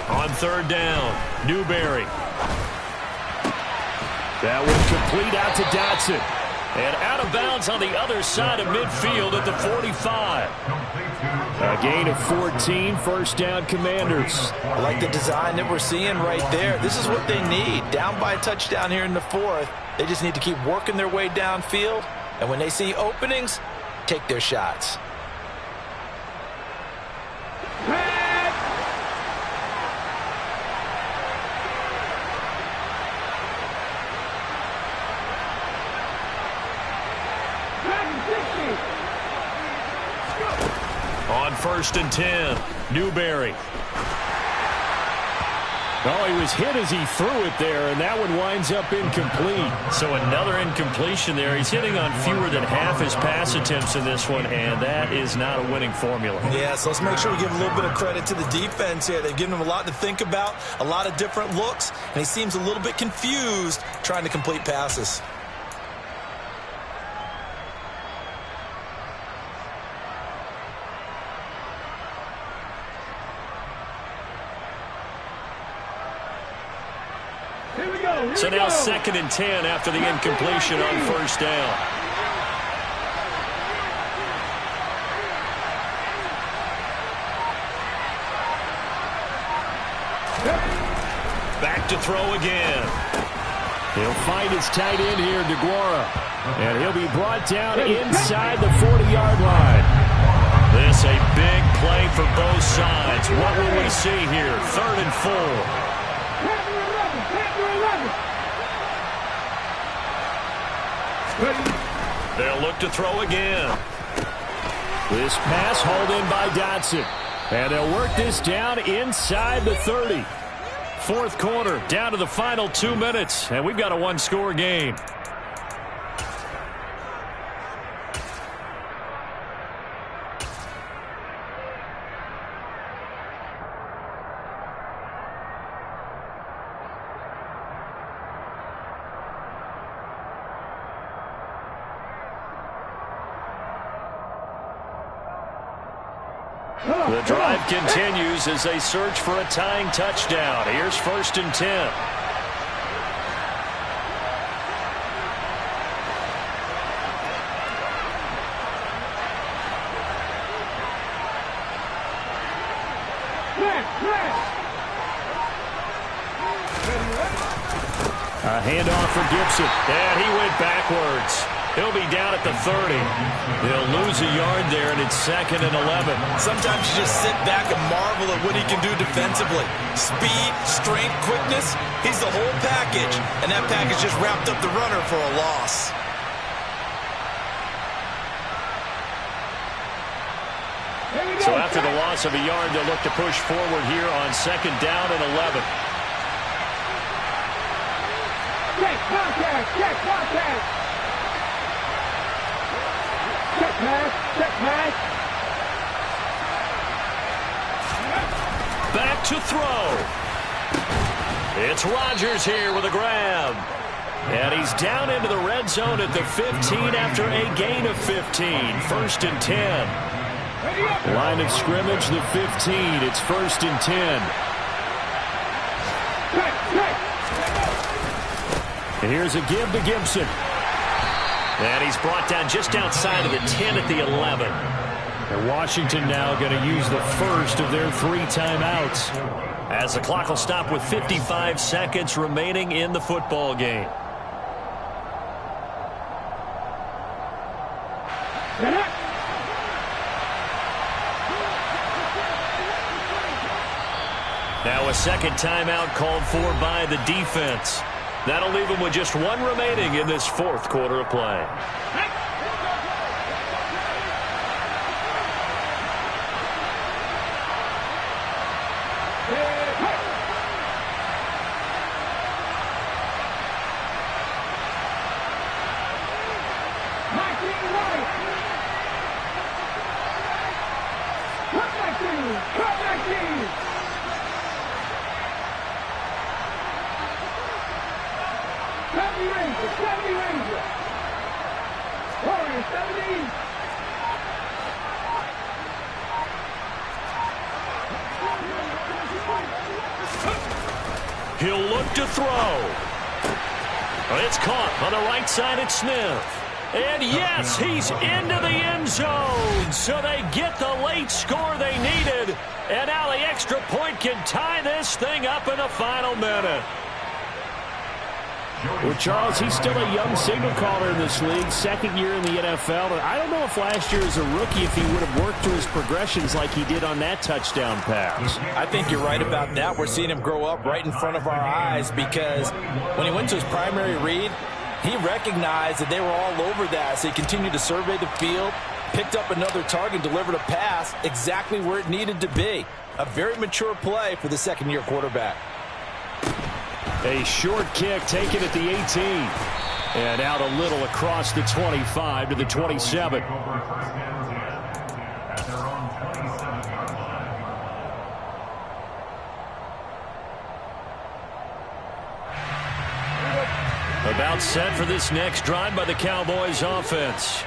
Speaker 1: On 3rd down, Newberry. That one complete out to Dotson. And out of bounds on the other side of midfield at the 45. A gain of 14, 1st down Commanders.
Speaker 2: I like the design that we're seeing right there. This is what they need. Down by a touchdown here in the 4th. They just need to keep working their way downfield. And when they see openings, take their shots.
Speaker 1: On 1st and 10, Newberry. Oh, he was hit as he threw it there, and that one winds up incomplete. So another incompletion there. He's hitting on fewer than half his pass attempts in this one, and that is not a winning formula.
Speaker 2: Yeah, so let's make sure we give a little bit of credit to the defense here. They've given him a lot to think about, a lot of different looks, and he seems a little bit confused trying to complete passes.
Speaker 1: So now 2nd and 10 after the incompletion on first down. Back to throw again. He'll find his tight end here, DeGuara. And he'll be brought down inside the 40-yard line. This a big play for both sides. What will we see here? 3rd and 4. They'll look to throw again. This pass hauled in by Dotson. And they'll work this down inside the 30. 4th quarter, down to the final 2 minutes. And we've got a one-score game. The drive continues as they search for a tying touchdown. Here's 1st and 10. A handoff for Gibson. And he went backwards. He'll be down at the 30. They'll lose a yard there, and it's 2nd and 11.
Speaker 2: Sometimes you just sit back and marvel at what he can do defensively. Speed, strength, quickness, he's the whole package. And that package just wrapped up the runner for a loss.
Speaker 1: So after the loss of a yard, they'll look to push forward here on 2nd down and 11.
Speaker 4: Check contact, check contact. Check pass, check pass.
Speaker 1: Back to throw. It's Rodgers here with a grab. And he's down into the red zone at the 15 after a gain of 15. 1st and 10. Line of scrimmage, the 15. It's 1st and 10. And here's a give to Gibson. And he's brought down just outside of the 10 at the 11. And Washington now going to use the first of their 3 timeouts, as the clock will stop with 55 seconds remaining in the football game. Now a 2nd timeout called for by the defense. That'll leave them with just 1 remaining in this 4th quarter of play. He'll look to throw. It's caught on the right side at Smith. And yes, he's into the end zone. So they get the late score they needed. And now the extra point can tie this thing up in the final minute. Well, Charles, he's still a young signal caller in this league, 2nd year in the NFL. But I don't know if last year as a rookie, if he would have worked through his progressions like he did on that touchdown pass.
Speaker 2: I think you're right about that. We're seeing him grow up right in front of our eyes, because when he went to his primary read, he recognized that they were all over that. So he continued to survey the field, picked up another target, delivered a pass exactly where it needed to be. A very mature play for the 2nd-year quarterback.
Speaker 1: A short kick taken at the 18. And out a little across the 25 to the 27. About set for this next drive by the Cowboys offense.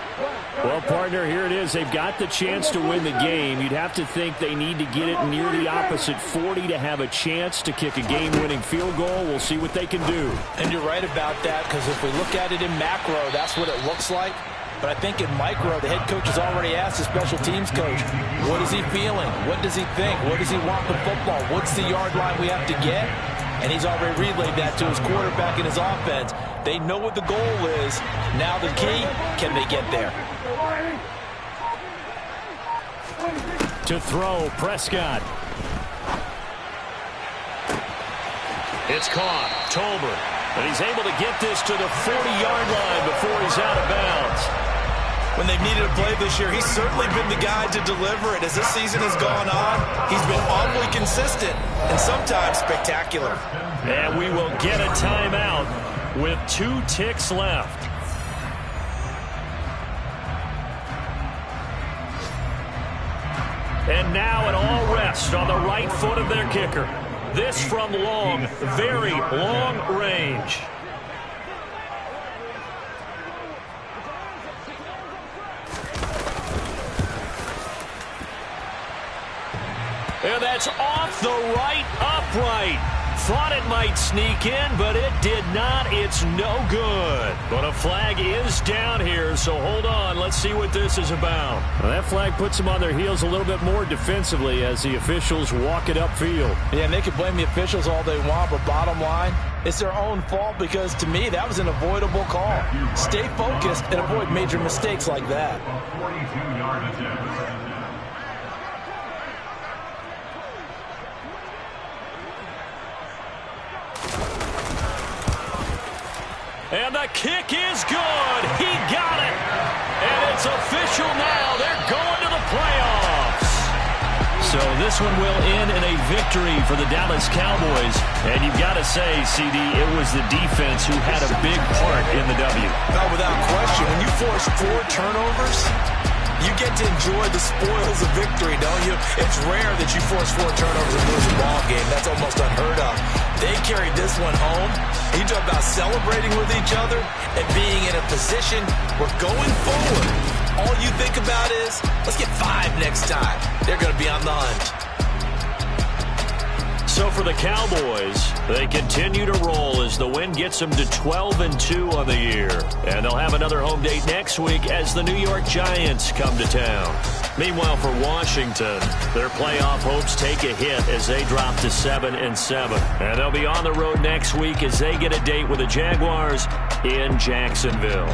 Speaker 1: Well, partner, here it is. They've got the chance to win the game. You'd have to think they need to get it near the opposite 40 to have a chance to kick a game-winning field goal. We'll see what they can do.
Speaker 2: And you're right about that, because if we look at it in macro, that's what it looks like. But I think in micro, the head coach has already asked the special teams coach, what is he feeling? What does he think? What does he want with football? What's the yard line we have to get? And he's already relayed that to his quarterback and his offense. They know what the goal is. Now the key, can they get there?
Speaker 1: To throw, Prescott. It's caught. Tolbert. And he's able to get this to the 40-yard line before he's out of bounds.
Speaker 2: When they've needed a play this year, he's certainly been the guy to deliver it. As this season has gone on, he's been awfully consistent and sometimes spectacular.
Speaker 1: And we will get a timeout with 2 ticks left. And now it all rests on the right foot of their kicker. This from long, very long range. And that's off the right upright. Thought it might sneak in, but it did not. It's no good. But a flag is down here, so hold on. Let's see what this is about. Well, that flag puts them on their heels a little bit more defensively as the officials walk it upfield.
Speaker 2: Yeah, and they can blame the officials all they want, but bottom line, it's their own fault because, to me, that was an avoidable call. Stay focused and avoid major mistakes like that.
Speaker 3: 42-yard attempt.
Speaker 1: And the kick is good. He got it. And it's official now. They're going to the playoffs. So this one will end in a victory for the Dallas Cowboys. And you've got to say, CD, it was the defense who had a big part in the W.
Speaker 2: No, without question. When you force 4 turnovers, you get to enjoy the spoils of victory, don't you? It's rare that you force 4 turnovers and lose a ball game. That's almost unheard of. They carried this one home. You talk about celebrating with each other and being in a position where going forward, all you think about is, let's get 5 next time. They're going to be on the hunt.
Speaker 1: So for the Cowboys, they continue to roll as the win gets them to 12-2 on the year. And they'll have another home date next week as the New York Giants come to town. Meanwhile, for Washington, their playoff hopes take a hit as they drop to 7-7. And they'll be on the road next week as they get a date with the Jaguars in Jacksonville.